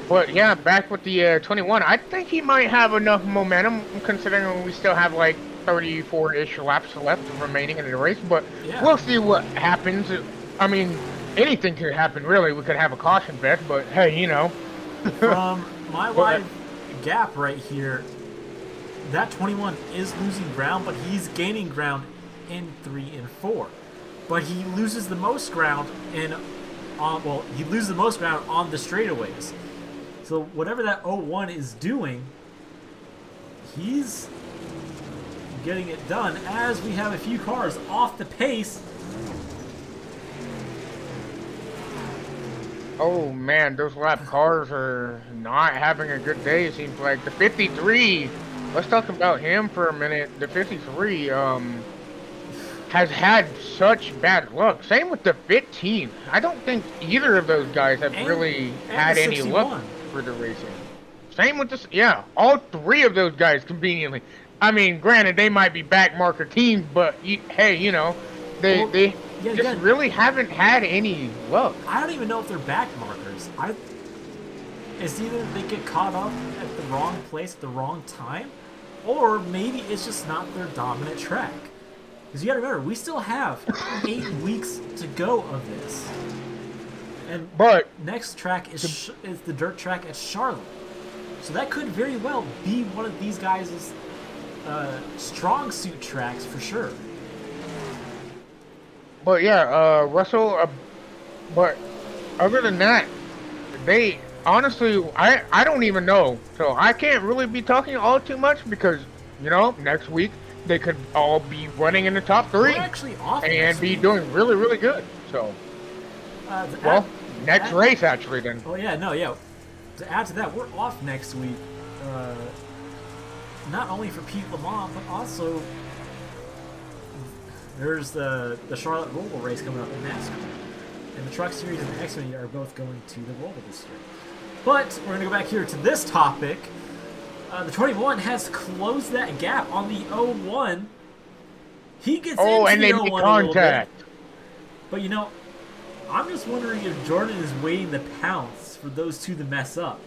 But yeah, back with the 21, I think he might have enough momentum, considering we still have like 34-ish laps left remaining in the race. But yeah, we'll see what happens. I mean, anything could happen, really. We could have a caution bet, but hey, you know. From my live gap right here, that 21 is losing ground, but he's gaining ground in 3 and 4. But he loses the most ground he loses the most ground on the straightaways. So whatever that 01 is doing, he's getting it done as we have a few cars off the pace. Oh man, those lap cars are not having a good day, it seems like. The 53, let's talk about him for a minute. The 53 has had such bad luck. Same with the 15. I don't think either of those guys have really had any luck for the racing. Same with this, yeah, all three of those guys conveniently. I mean, granted, they might be back marker teams, but hey, you know, they just really haven't had any luck. I don't even know if they're back markers. It's either they get caught up at the wrong place at the wrong time, or maybe it's just not their dominant track. Because you gotta remember, we still have 8 weeks to go of this. But next track is the dirt track at Charlotte. So that could very well be one of these guys' strong suit tracks for sure. But yeah, Russell, but other than that, they honestly, I don't even know. So I can't really be talking all too much because, you know, next week they could all be running in the top 3 We're actually off and be doing really, really good. So, next race actually then. Oh yeah, no, yeah. To add to that, we're off next week. Not only for Pete Lamont, but also there's the Charlotte Roval race coming up in NASCAR. And the Truck Series and the Xfinity are both going to the Roval this year. But we're going to go back here to this topic. The 21 has closed that gap on the 01. He gets into and the they 01 make a contact. little bit. But you know, I'm just wondering if Jordan is waiting to pounce for those two to mess up.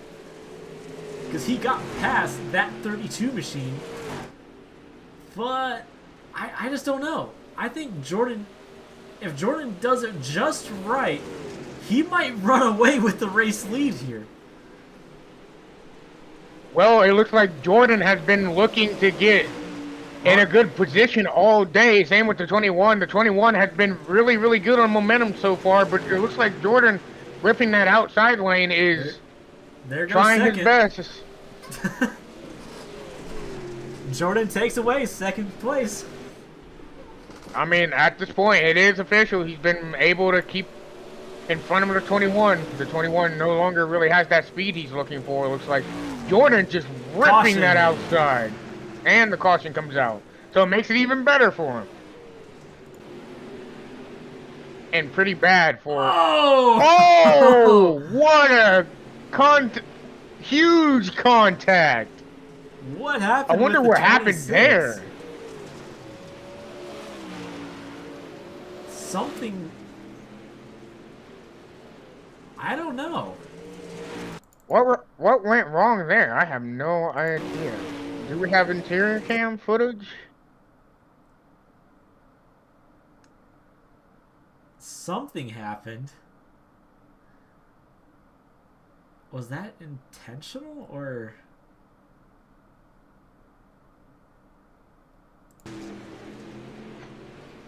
Because he got past that 32 machine. But I just don't know. I think Jordan, if Jordan does it just right, he might run away with the race lead here. Well, it looks like Jordan has been looking to get in a good position all day. Same with the 21. The 21 has been really, really good on momentum so far, but it looks like Jordan ripping that outside lane is there goes trying second. his best. Jordan takes away second place. I mean, at this point, it is official. He's been able to keep in front of the 21. The 21 no longer really has that speed he's looking for. It looks like Jordan just ripping Caution. that outside. And the caution comes out. So it makes it even better for him. And pretty bad for... Oh! Oh! What a huge contact. What happened? I wonder with what the happened 26? there. Something... I don't know. What went wrong there? I have no idea. Do we have interior cam footage? Something happened. Was that intentional or...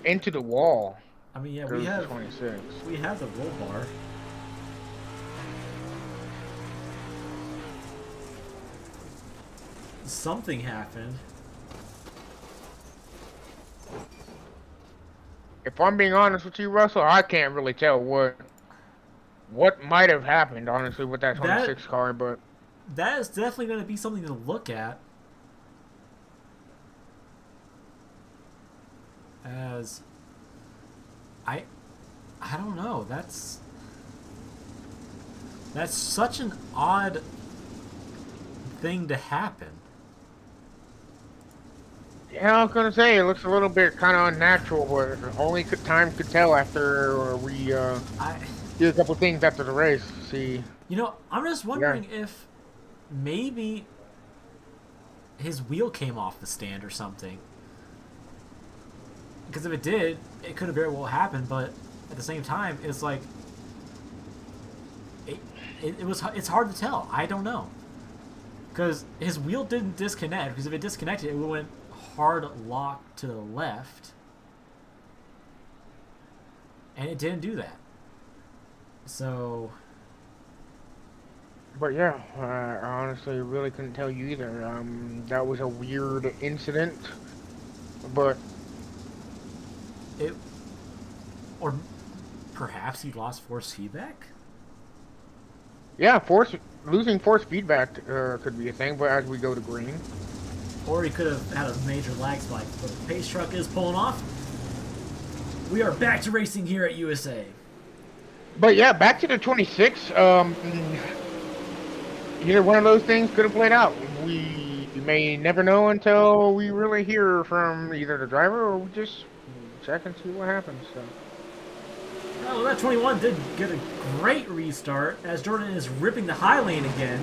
Into the wall. I mean, yeah, Goes we to have 26. we have the roll bar. Something happened. If I'm being honest with you, Russell, I can't really tell what might have happened, honestly, with that 26 car, but... That is definitely going to be something to look at. As... I don't know. That's such an odd thing to happen. Yeah, I was gonna say, it looks a little bit kind of unnatural, but only time could tell after we did a couple things after the race. See, you know, I'm just wondering if maybe his wheel came off the stand or something. Because if it did, it could have very well happened. But at the same time, it's like it's hard to tell. I don't know, because his wheel didn't disconnect. Because if it disconnected, it went hard lock to the left, and it didn't do that. So, but yeah, I honestly really couldn't tell you either. That was a weird incident, but or perhaps he lost force feedback. Yeah, losing force feedback could be a thing, but as we go to green. Or he could have had a major lag spike. But the pace truck is pulling off. We are back to racing here at USA. But yeah, back to the 26. Either one of those things could have played out. We may never know until we really hear from either the driver or we just check and see what happens. So. Well, that 21 did get a great restart as Jordan is ripping the high lane again.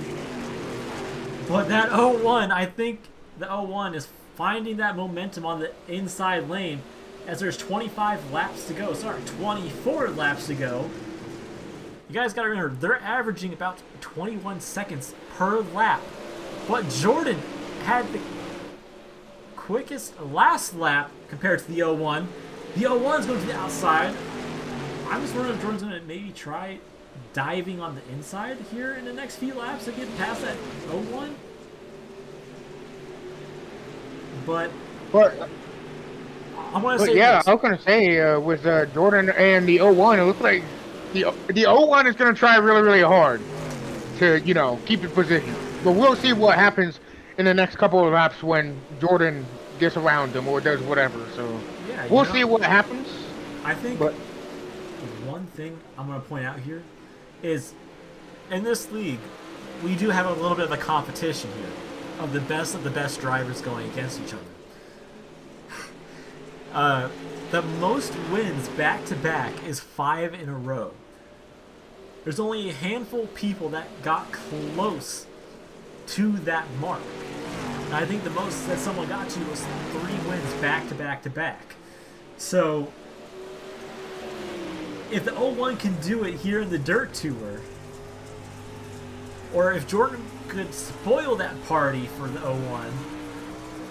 But that 01, I think the 01 is finding that momentum on the inside lane as there's 25 laps to go. Sorry, 24 laps to go. You guys got to remember, they're averaging about 21 seconds per lap. But Jordan had the quickest last lap compared to the 01. The 01's going to the outside. I'm just wondering if Jordan's going to maybe try diving on the inside here in the next few laps to get past that 01. But I want to say yeah, this. I was gonna say with Jordan and the 01, it looks like the 01 is gonna try really, really hard to keep in position. But we'll see what happens in the next couple of laps when Jordan gets around him or does whatever. So yeah, we'll see what happens. I think one thing I'm gonna point out here is in this league we do have a little bit of a competition here of the best drivers going against each other. The most wins back-to-back is 5 in a row. There's only a handful of people that got close to that mark. And I think the most that someone got to was 3 wins back-to-back-to-back. So, if the 01 can do it here in the Dirt Tour, or if Jordan could spoil that party for the 01,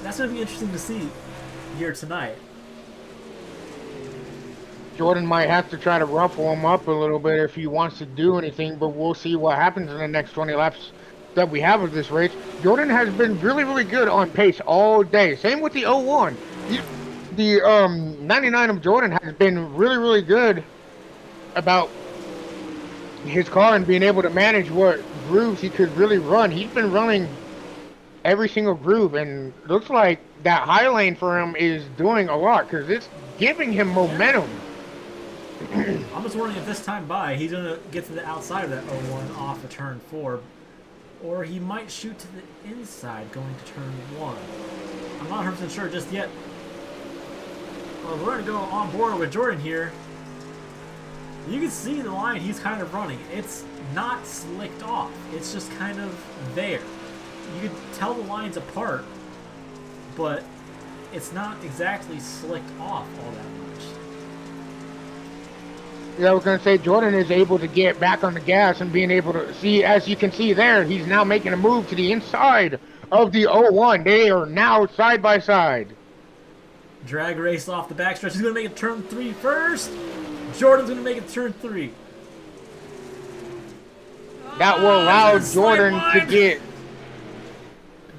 that's going to be interesting to see. here tonight. Jordan might have to try to ruffle him up a little bit if he wants to do anything, but we'll see what happens in the next 20 laps that we have of this race. Jordan has been really, really good on pace all day. Same with the 01. The 99 of Jordan has been really, really good about his car and being able to manage what grooves he could really run. He's been running every single groove, and looks like that high lane for him is doing a lot because it's giving him momentum. I'm just wondering if this time by he's going to get to the outside of that 01 off of turn 4, or he might shoot to the inside going to turn 1. I'm not 100% sure just yet. Well, we're going to go on board with Jordan here. You can see the line he's kind of running. It's not slicked off. It's just kind of there. You can tell the lines apart, but it's not exactly slicked off all that much. Yeah, I was going to say Jordan is able to get back on the gas and being able to see, as you can see there, he's now making a move to the inside of the 01. They are now side by side. Drag race off the backstretch. He's going to make it turn 3 first. Jordan's going to make it turn 3. That will allow Jordan to get...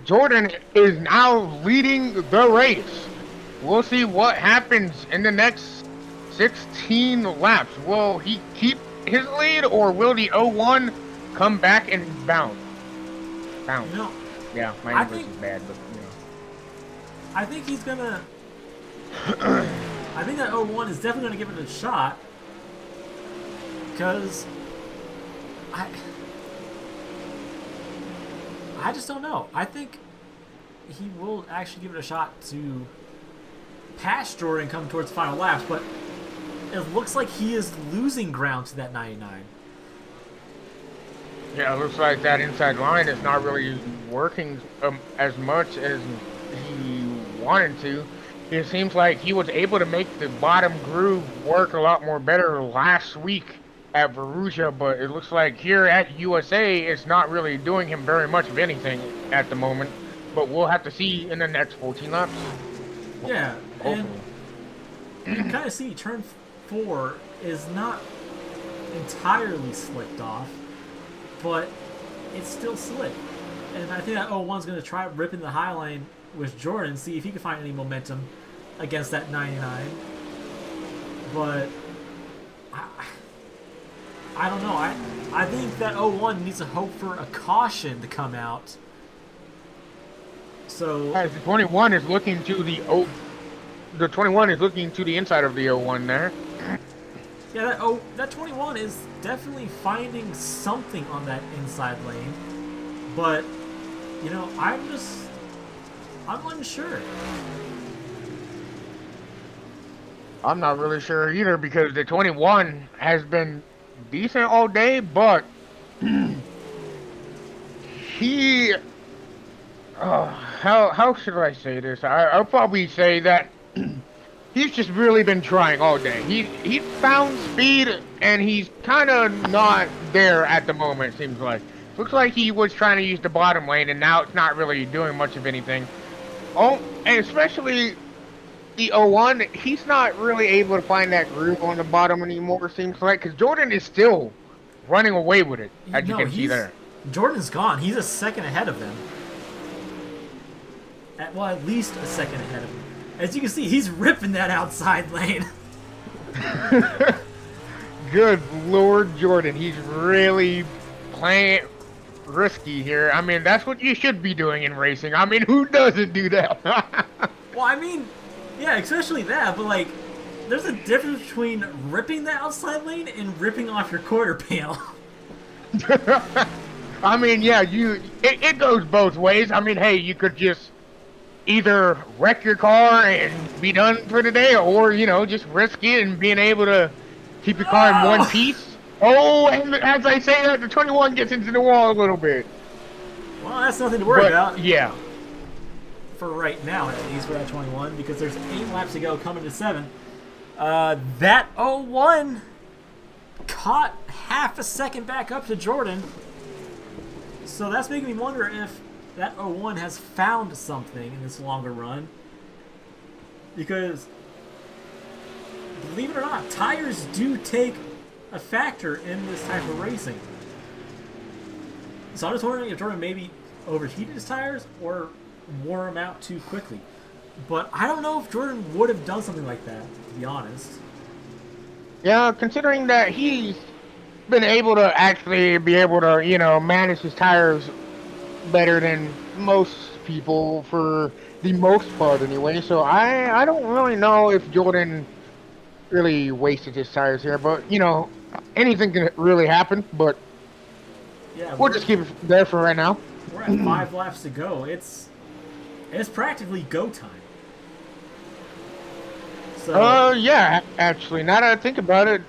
Jordan is now leading the race. We'll see what happens in the next 16 laps. Will he keep his lead, or will the 01 come back and bounce? Bounce. You know, yeah, my English is bad, but you know. I think he's going to... I think that 01 is definitely going to give it a shot, because I just don't know. I think he will actually give it a shot to pass Jordan and come towards the final laps, but it looks like he is losing ground to that 99. Yeah, it looks like that inside line is not really working as much as he wanted to. It seems like he was able to make the bottom groove work a lot more better last week at Verusia, but it looks like here at USA it's not really doing him very much of anything at the moment. But we'll have to see in the next 14 laps. Yeah, hopefully. And you can kind of see turn 4 is not entirely slicked off, but it's still slick. And I think that 01's going to try ripping the high lane with Jordan, see if he can find any momentum against that 99. But I don't know. I think that 01 needs to hope for a caution to come out. So as the 21 is looking to the 21 is looking to the inside of the 01 there. yeah, that 21 is definitely finding something on that inside lane. But you know, I'm unsure. I'm not really sure either, because the 21 has been decent all day, but he how should I say this? I'll probably say that he's just really been trying all day. He found speed, and he's kind of not there at the moment, it seems like. Looks like he was trying to use the bottom lane, and now it's not really doing much of anything. Oh, and especially the 01, he's not really able to find that groove on the bottom anymore, it seems like, because Jordan is still running away with it, as you can see there. Jordan's gone. He's a second ahead of them. At least a second ahead of him. As you can see, he's ripping that outside lane. Good Lord, Jordan. He's really playing risky here. I mean, that's what you should be doing in racing. I mean, who doesn't do that? Well, I mean, yeah, especially that, but like, there's a difference between ripping the outside lane and ripping off your quarter panel. I mean, yeah, it goes both ways. I mean, hey, you could just either wreck your car and be done for the day, or, you know, just risk it and being able to keep your car in one piece. Oh, and as I say that, the 21 gets into the wall a little bit. Well, that's nothing to worry about. Yeah. For right now, at least, we're at 21, because there's 8 laps to go coming to 7. That 01 caught half a second back up to Jordan. So that's making me wonder if that 01 has found something in this longer run. Because, believe it or not, tires do take a factor in this type of racing. So I'm just wondering if Jordan maybe overheated his tires or wore them out too quickly. But I don't know if Jordan would have done something like that, to be honest. Yeah, considering that he's been able to actually be able to, manage his tires better than most people for the most part anyway. So I don't really know if Jordan really wasted his tires here, but anything can really happen, but Yeah, we'll just keep it there for right now. We're at 5 laps to go. It's practically go time. So Yeah, actually, now that I think about it,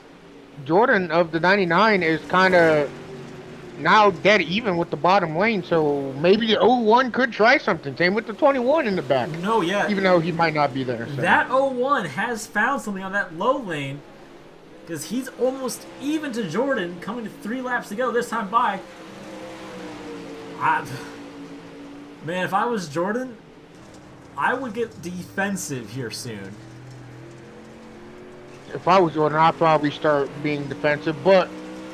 Jordan of the 99 is kind of now dead even with the bottom lane, so maybe the 01 could try something. Same with the 21 in the back. no, yeah, Even though he might not be there. So. that 01 has found something on that low lane because he's almost even to Jordan, coming to 3 laps to go this time by. Man, if I was Jordan, I would get defensive here soon. If I was Jordan, I'd probably start being defensive. But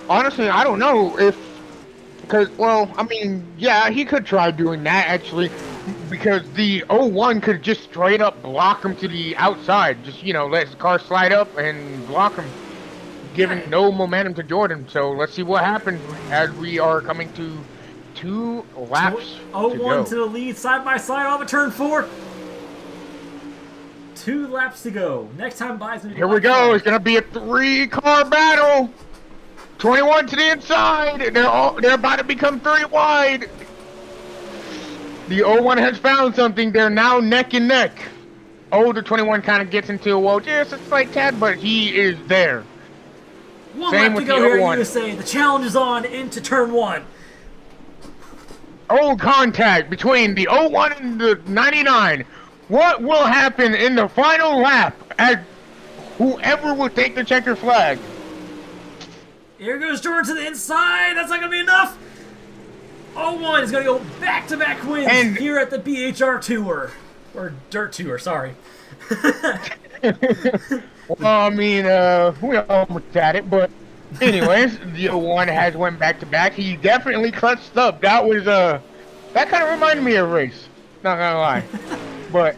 honestly, I don't know if... Because, well, I mean, yeah, he could try doing that, actually. Because the 01 could just straight up block him to the outside. Just, let his car slide up and block him. Giving no momentum to Jordan. So let's see what happens as we are coming to 2 laps to 01 go. to the lead, side by side off of turn 4. 2 laps to go. Next time by is going to be Here we go. It's going to be a 3-car battle. 21 to the inside. They're about to become 3 wide. The 01 has found something. They're now neck and neck. The 21 kind of gets into a wall. Just a slight tad, but he is there. 1 Same lap to with go the here 01. at USA. The challenge is on into turn 1. Contact between the 01 and the 99. What will happen in the final lap as whoever will take the checker flag? Here goes Jordan to the inside. That's not going to be enough. 01 is going to go back-to-back wins here at the BHR Tour. Or Dirt Tour, sorry. Well, I mean, we almost had it, but anyways, the 01 has went back-to-back. He definitely clutched up. That was, that kind of reminded me of a race. Not gonna lie. But,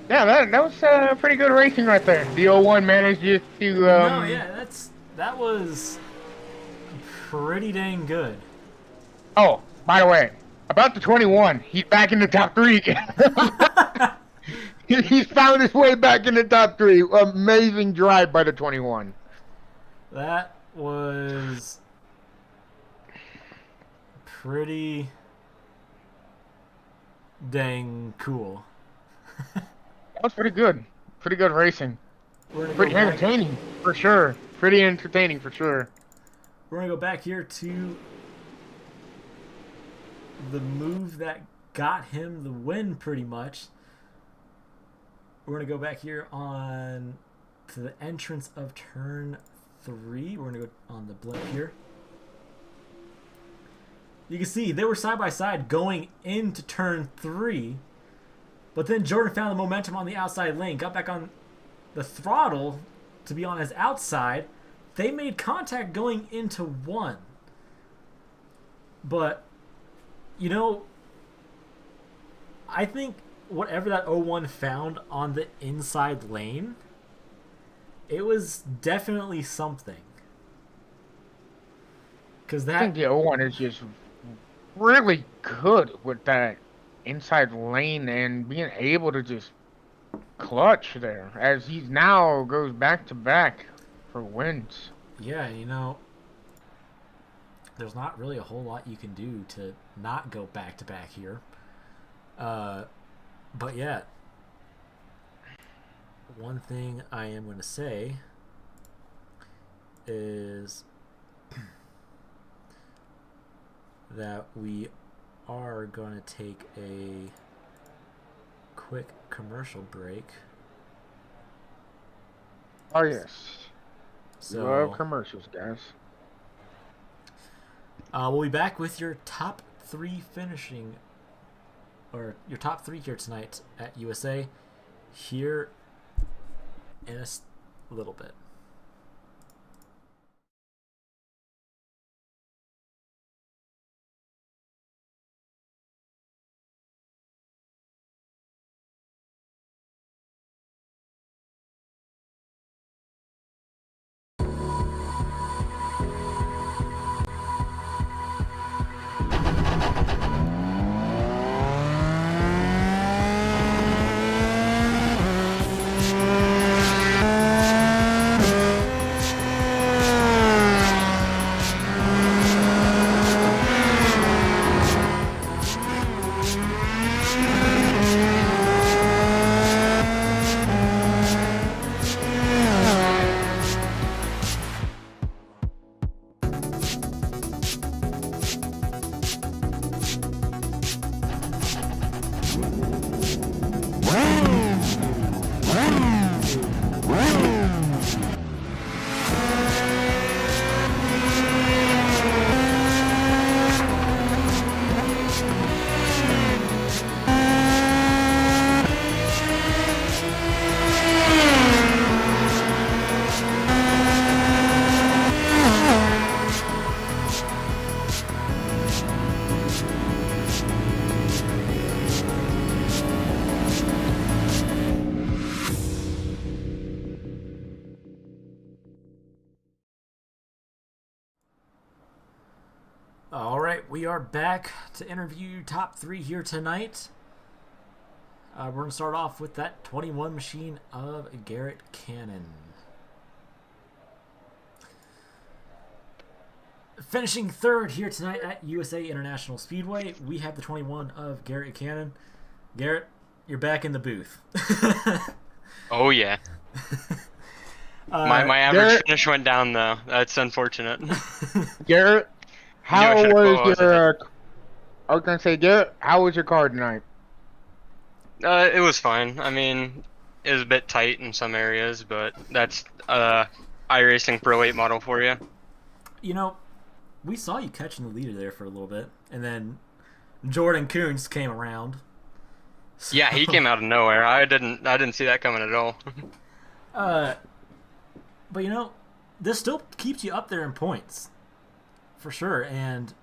yeah, that was pretty good racing right there. The 01 managed just to, no, yeah, that was pretty dang good. Oh, by the way, about the 21, he's back in the top 3 again. He's found his way back in the top 3. Amazing drive by the 21. That was pretty dang cool. That was pretty good. Pretty good racing. Pretty entertaining, for sure. Pretty entertaining, for sure. We're going to go back here to the move that got him the win, pretty much. We're going to go back here on to the entrance of turn 3. We're going to go on the blimp here. You can see they were side by side going into turn 3, but then Jordan found the momentum on the outside lane, got back on the throttle to be on his outside. They made contact going into 1. But, I think whatever that 01 found on the inside lane, it was definitely something. Because I think the 01 is just really good with that inside lane and being able to just clutch there as he now goes back to back for wins. Yeah, there's not really a whole lot you can do to not go back to back here. But yeah, one thing I am going to say is that we are going to take a quick commercial break. Oh yes. So Love commercials, guys. we'll be back with your top 3 finishing, or your top 3 here tonight at USA, here in a little bit. All right, we are back to interview top 3 here tonight. We're going to start off with that 21 machine of Garrett Cannon. Finishing third here tonight at USA International Speedway, we have the 21 of Garrett Cannon. Garrett, you're back in the booth. Oh, yeah. My average finish went down, though. That's unfortunate. Garrett, how I was your? I was gonna say, Garrett, how was your car tonight? It was fine. I mean, it was a bit tight in some areas, but that's iRacing Pro 8 model for you. You know, we saw you catching the leader there for a little bit, and then Jordan Coons came around. So... Yeah, he came out of nowhere. I didn't see that coming at all. But you know, this still keeps you up there in points, for sure. And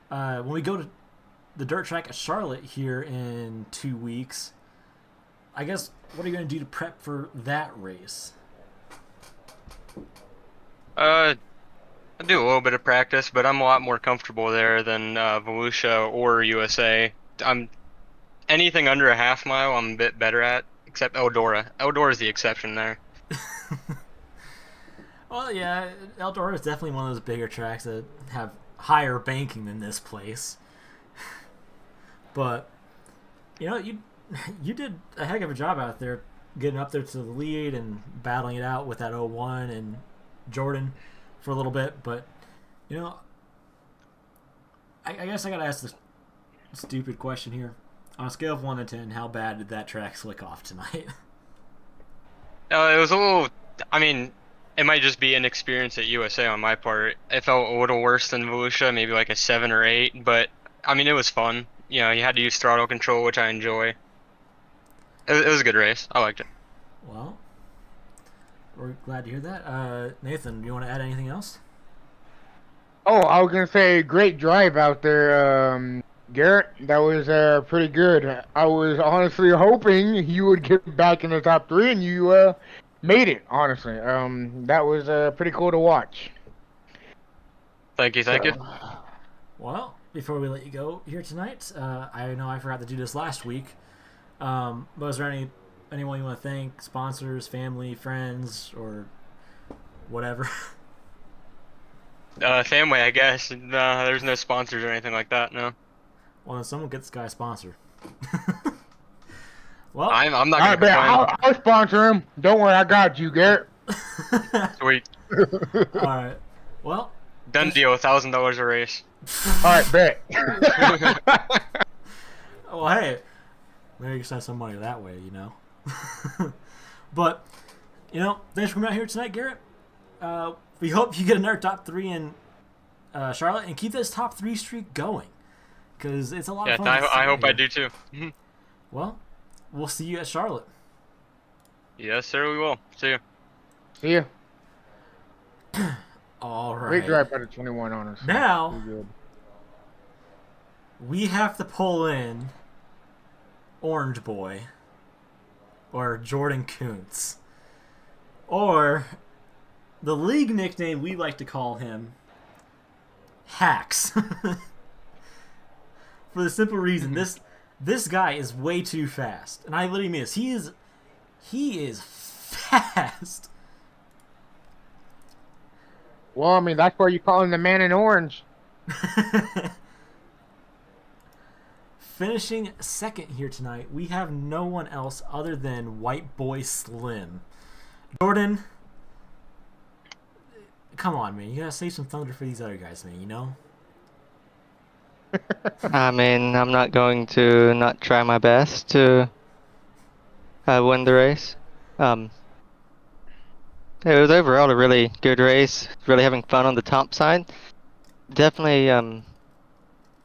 when we go to the dirt track at Charlotte here in 2 weeks, I guess, what are you going to do to prep for that race? I do a little bit of practice, but I'm a lot more comfortable there than Volusia or USA. Anything under a half mile I'm a bit better at, except Eldora. Eldora is the exception there. Well, yeah, Eldora is definitely one of those bigger tracks that have higher banking than this place. But, you know, you did a heck of a job out there getting up there to the lead and battling it out with that 01 and Jordan for a little bit. But, you know, I guess I got to ask this stupid question here. On a scale of 1 to 10, how bad did that track slick off tonight? It was a little... I mean, it might just be inexperience at USA on my part. It felt a little worse than Volusia, maybe like a 7 or 8. But, I mean, it was fun. You know, you had to use throttle control, which I enjoy. It was a good race. I liked it. Well, we're glad to hear that. Nathan, do you want to add anything else? Oh, I was gonna say, great drive out there, Garrett. That was pretty good. I was honestly hoping you would get back in the top 3, and you made it. Honestly, that was pretty cool to watch. Thank you. Well, before we let you go here tonight, I know I forgot to do this last week. But is there anyone you want to thank? Sponsors, friends, or whatever? Family, I guess. There's no sponsors or anything like that, no. Well, then someone gets this guy a sponsor. Well, I'm not All gonna right, I'll sponsor him. Don't worry, I got you, Garrett. Sweet. all right. Well, Done deal. $1,000 a race. All right, bet. well, hey, maybe you can send some money that way, you know. But, you know, thanks for coming out here tonight, Garrett. We hope you get another top 3 in Charlotte and keep this top 3 streak going, because it's a lot of fun. I hope I do too. Well, we'll see you at Charlotte. Yes, sir, we will. See you. See ya. All Great right. drive by the 21 on us. Now Pretty good. we have to pull in Orange Boy or Jordan Kuntz or the league nickname we like to call him, Hacks. For the simple reason this guy is way too fast, and I literally mean this. He is fast. Well, I mean, that's why you call him the man in orange. Finishing second here tonight, we have no one else other than White Boy Slim. Jordan, come on, man. You gotta save some thunder for these other guys, man, you know? I mean, I'm not going to not try my best to win the race. It was overall a really good race. Really having fun on the top side. Definitely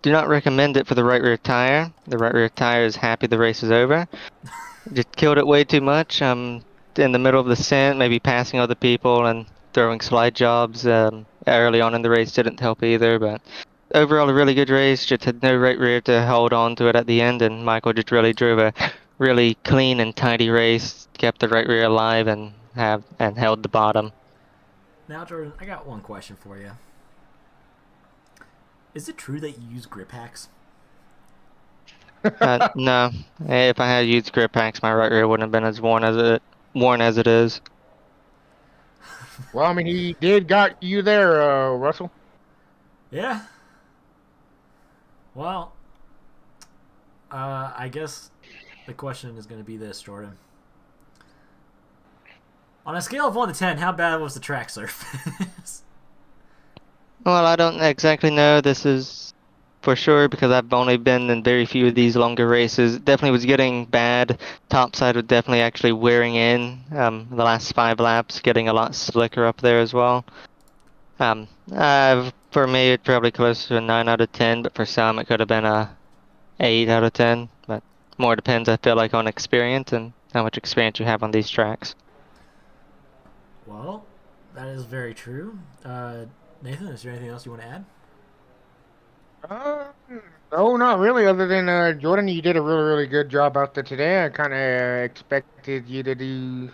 do not recommend it for the right rear tire. The right rear tire is happy the race is over. Just killed it way too much. In the middle of the descent, maybe passing other people and throwing slide jobs early on in the race didn't help either. But overall, a really good race. Just had no right rear to hold on to it at the end, and Michael just really drove a really clean and tidy race. Kept the right rear alive and held the bottom. Now, Jordan, I got one question for you. Is it true that you use grip hacks? No, if I had used grip packs, my right rear wouldn't have been as worn as it is. Well, I mean, he did got you there, Russell. Yeah. Well, I guess the question is going to be this, Jordan. On a scale of 1 to 10, how bad was the track surface? Well, I don't exactly know. This is for sure because I've only been in very few of these longer races. Definitely was getting bad. Topside was definitely actually wearing in. The last 5 laps, getting a lot slicker up there as well. For me, it's probably closer to a 9 out of 10, but for some, it could have been a 8 out of 10. But more depends, I feel like, on experience and how much experience you have on these tracks. Well, that is very true. Nathan, is there anything else you want to add? No, not really. Other than Jordan, you did a really, really good job out there today. I kind of expected you to do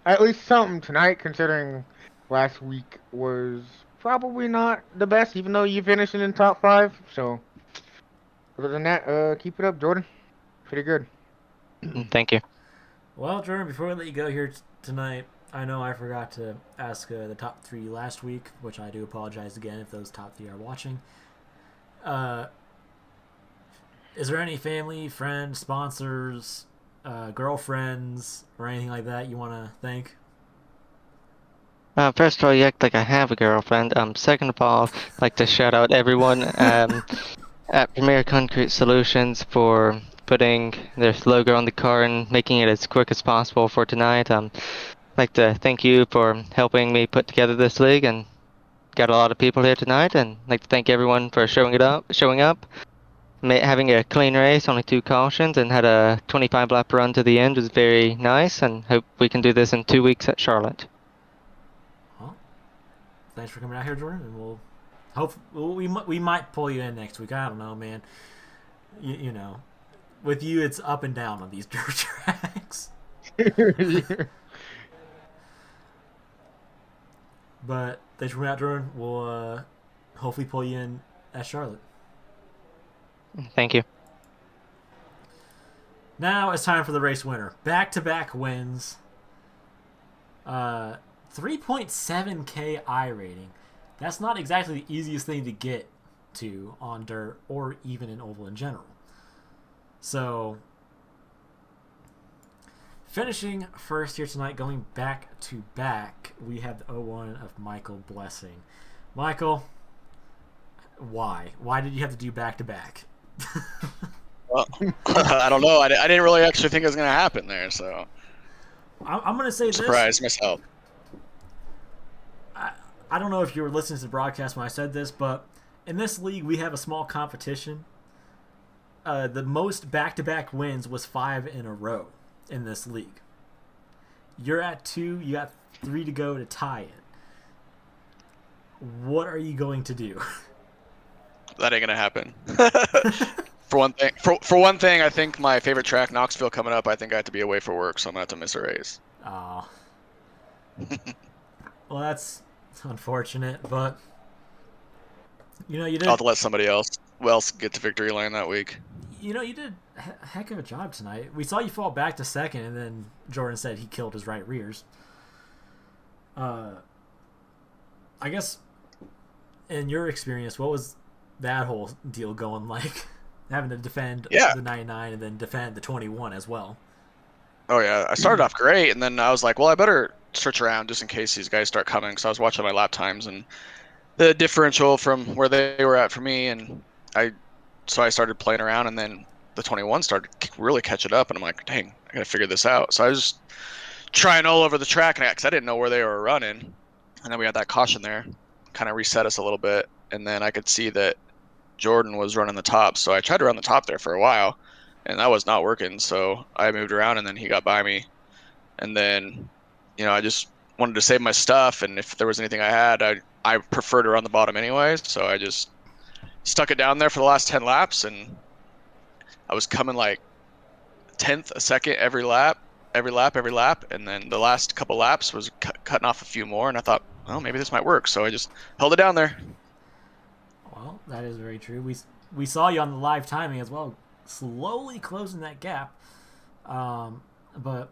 at least something tonight, considering last week was probably not the best, even though you finished in top 5. So, other than that, keep it up, Jordan. Pretty good. Thank you. Well, Jordan, before we let you go here tonight, I know I forgot to ask the top 3 last week, which I do apologize again if those top 3 are watching. Is there any family, friends, sponsors, girlfriends, or anything like that you want to thank? First of all, you act like I have a girlfriend. Second of all, I'd like to shout out everyone at Premier Concrete Solutions for putting their logo on the car and making it as quick as possible for tonight. I'd like to thank you for helping me put together this league and got a lot of people here tonight, and I'd like to thank everyone for showing up. Having a clean race, only 2 cautions, and had a 25 lap run to the end was very nice, and hope we can do this in 2 weeks at Charlotte. Well, thanks for coming out here, Jordan, and we'll hope we might pull you in next week. I don't know, man. You know, with you, it's up and down on these dirt tracks. But thanks for coming out, Jordan. We'll hopefully pull you in at Charlotte. Thank you. Now it's time for the race winner. Back-to-back wins. 3.7K I rating. That's not exactly the easiest thing to get to on dirt or even in oval in general. So, finishing first here tonight, going back to back, we have the 01 of Michael Blessing. Michael, why? Why did you have to do back to back? Well, I don't know. I didn't really actually think it was going to happen there, so I'm going to say this. surprised myself. I don't know if you were listening to the broadcast when I said this, but in this league we have a small competition. The most back-to-back wins was 5 in a row in this league. You're at 2. You got 3 to go to tie it. What are you going to do? That ain't gonna happen. For one thing, I think my favorite track, Knoxville, coming up. I think I have to be away for work, so I'm gonna have to miss a race. Oh. Well, that's unfortunate, but you did. I'll have to let somebody else get to victory lane that week. You did a heck of a job tonight. We saw you fall back to second, and then Jordan said he killed his right rears. I guess, in your experience, what was that whole deal going like? Having to defend the 99 and then defend the 21 as well. Oh yeah, I started off great, and then I was like, well, I better search around just in case these guys start coming. So I was watching my lap times and the differential from where they were at for me, and I started playing around, and then the 21 started really catching up, and I'm like, dang, I gotta figure this out. So I was just trying all over the track, and because I didn't know where they were running, and then we had that caution there, kind of reset us a little bit, and then I could see that Jordan was running the top, so I tried to run the top there for a while, and that was not working. So I moved around, and then he got by me, and then I just wanted to save my stuff, and if there was anything I had, I prefer to run the bottom anyways, so I just stuck it down there for the last 10 laps, and I was coming like 10th a second every lap, and then the last couple laps was cutting off a few more, and I thought, well, maybe this might work, so I just held it down there. Well, that is very true. We saw you on the live timing as well, slowly closing that gap. But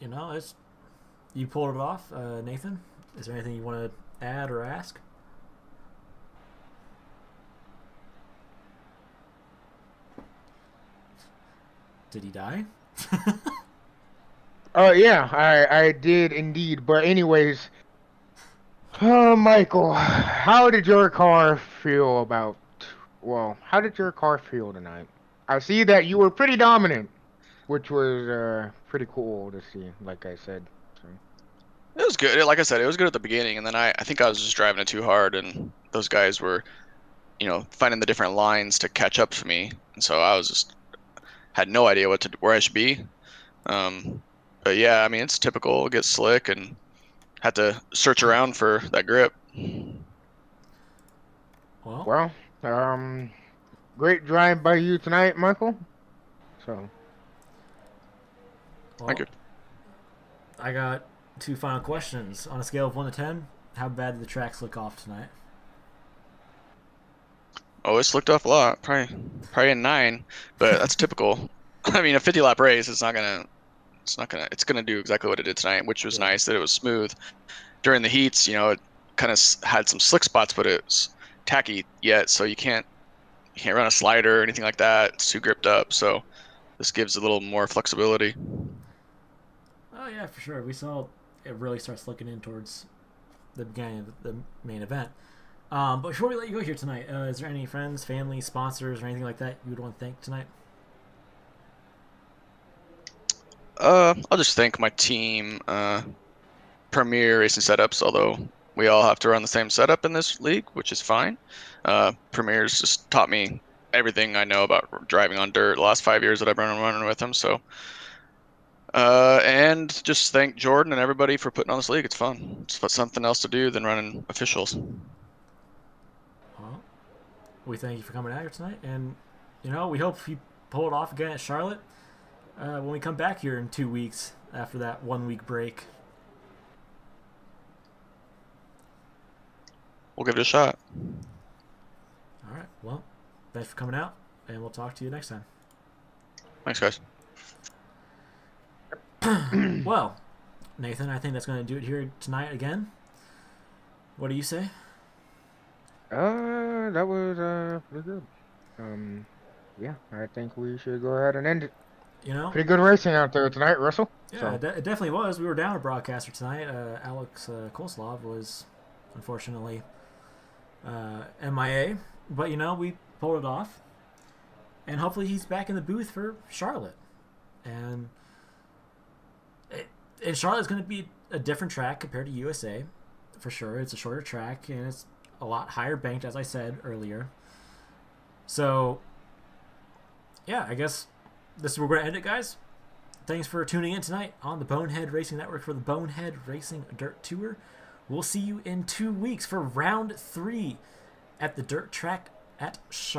you pulled it off. Nathan, is there anything you want to add or ask? Did he die? Yeah, I did indeed. But anyways, Michael, how did your car feel tonight? I see that you were pretty dominant, which was pretty cool to see, like I said. So. It was good. Like I said, it was good at the beginning, and then I think I was just driving it too hard, and those guys were, finding the different lines to catch up to me, and so I was just had no idea where I should be. But yeah, I mean, it's typical. It gets slick, and had to search around for that grip. Well, great drive by you tonight, Michael. So. Thank you. I got 2 final questions. On a scale of 1 to 10, how bad did the tracks look off tonight? Oh, it's looked off a lot. Probably a 9, but that's typical. I mean, a 50-lap race it's gonna do exactly what it did tonight, which was nice that it was smooth. During the heats, it kind of had some slick spots, but it's tacky yet, so you can't run a slider or anything like that. It's too gripped up, so this gives a little more flexibility. Oh yeah, for sure. We saw it really starts looking in towards the beginning of the main event. But before we let you go here tonight, is there any friends, family, sponsors, or anything like that you would want to thank tonight? I'll just thank my team, Premier Racing Setups, although we all have to run the same setup in this league, which is fine. Premier's just taught me everything I know about driving on dirt the last 5 years that I've been running with them. So, and just thank Jordan and everybody for putting on this league. It's fun. It's something else to do than running officials. Well, we thank you for coming out here tonight, and we hope you pull it off again at Charlotte when we come back here in 2 weeks after that 1 week break. We'll give it a shot. All right. Well, thanks for coming out, and we'll talk to you next time. Thanks, guys. Well, Nathan, I think that's going to do it here tonight again. What do you say? That was pretty good. Yeah, I think we should go ahead and end it. Pretty good racing out there tonight, Russell. Yeah, it definitely was. We were down a broadcaster tonight. Alex Koslov was unfortunately MIA, but we pulled it off, and hopefully he's back in the booth for Charlotte. And Charlotte's going to be a different track compared to USA, for sure. It's a shorter track, and it's a lot higher banked, as I said earlier. So, yeah, I guess this is where we're going to end it, guys. thanks for tuning in tonight on the Bonehead Racing Network for the Bonehead Racing Dirt Tour. We'll see you in 2 weeks for round 3 at the dirt track at Charlotte.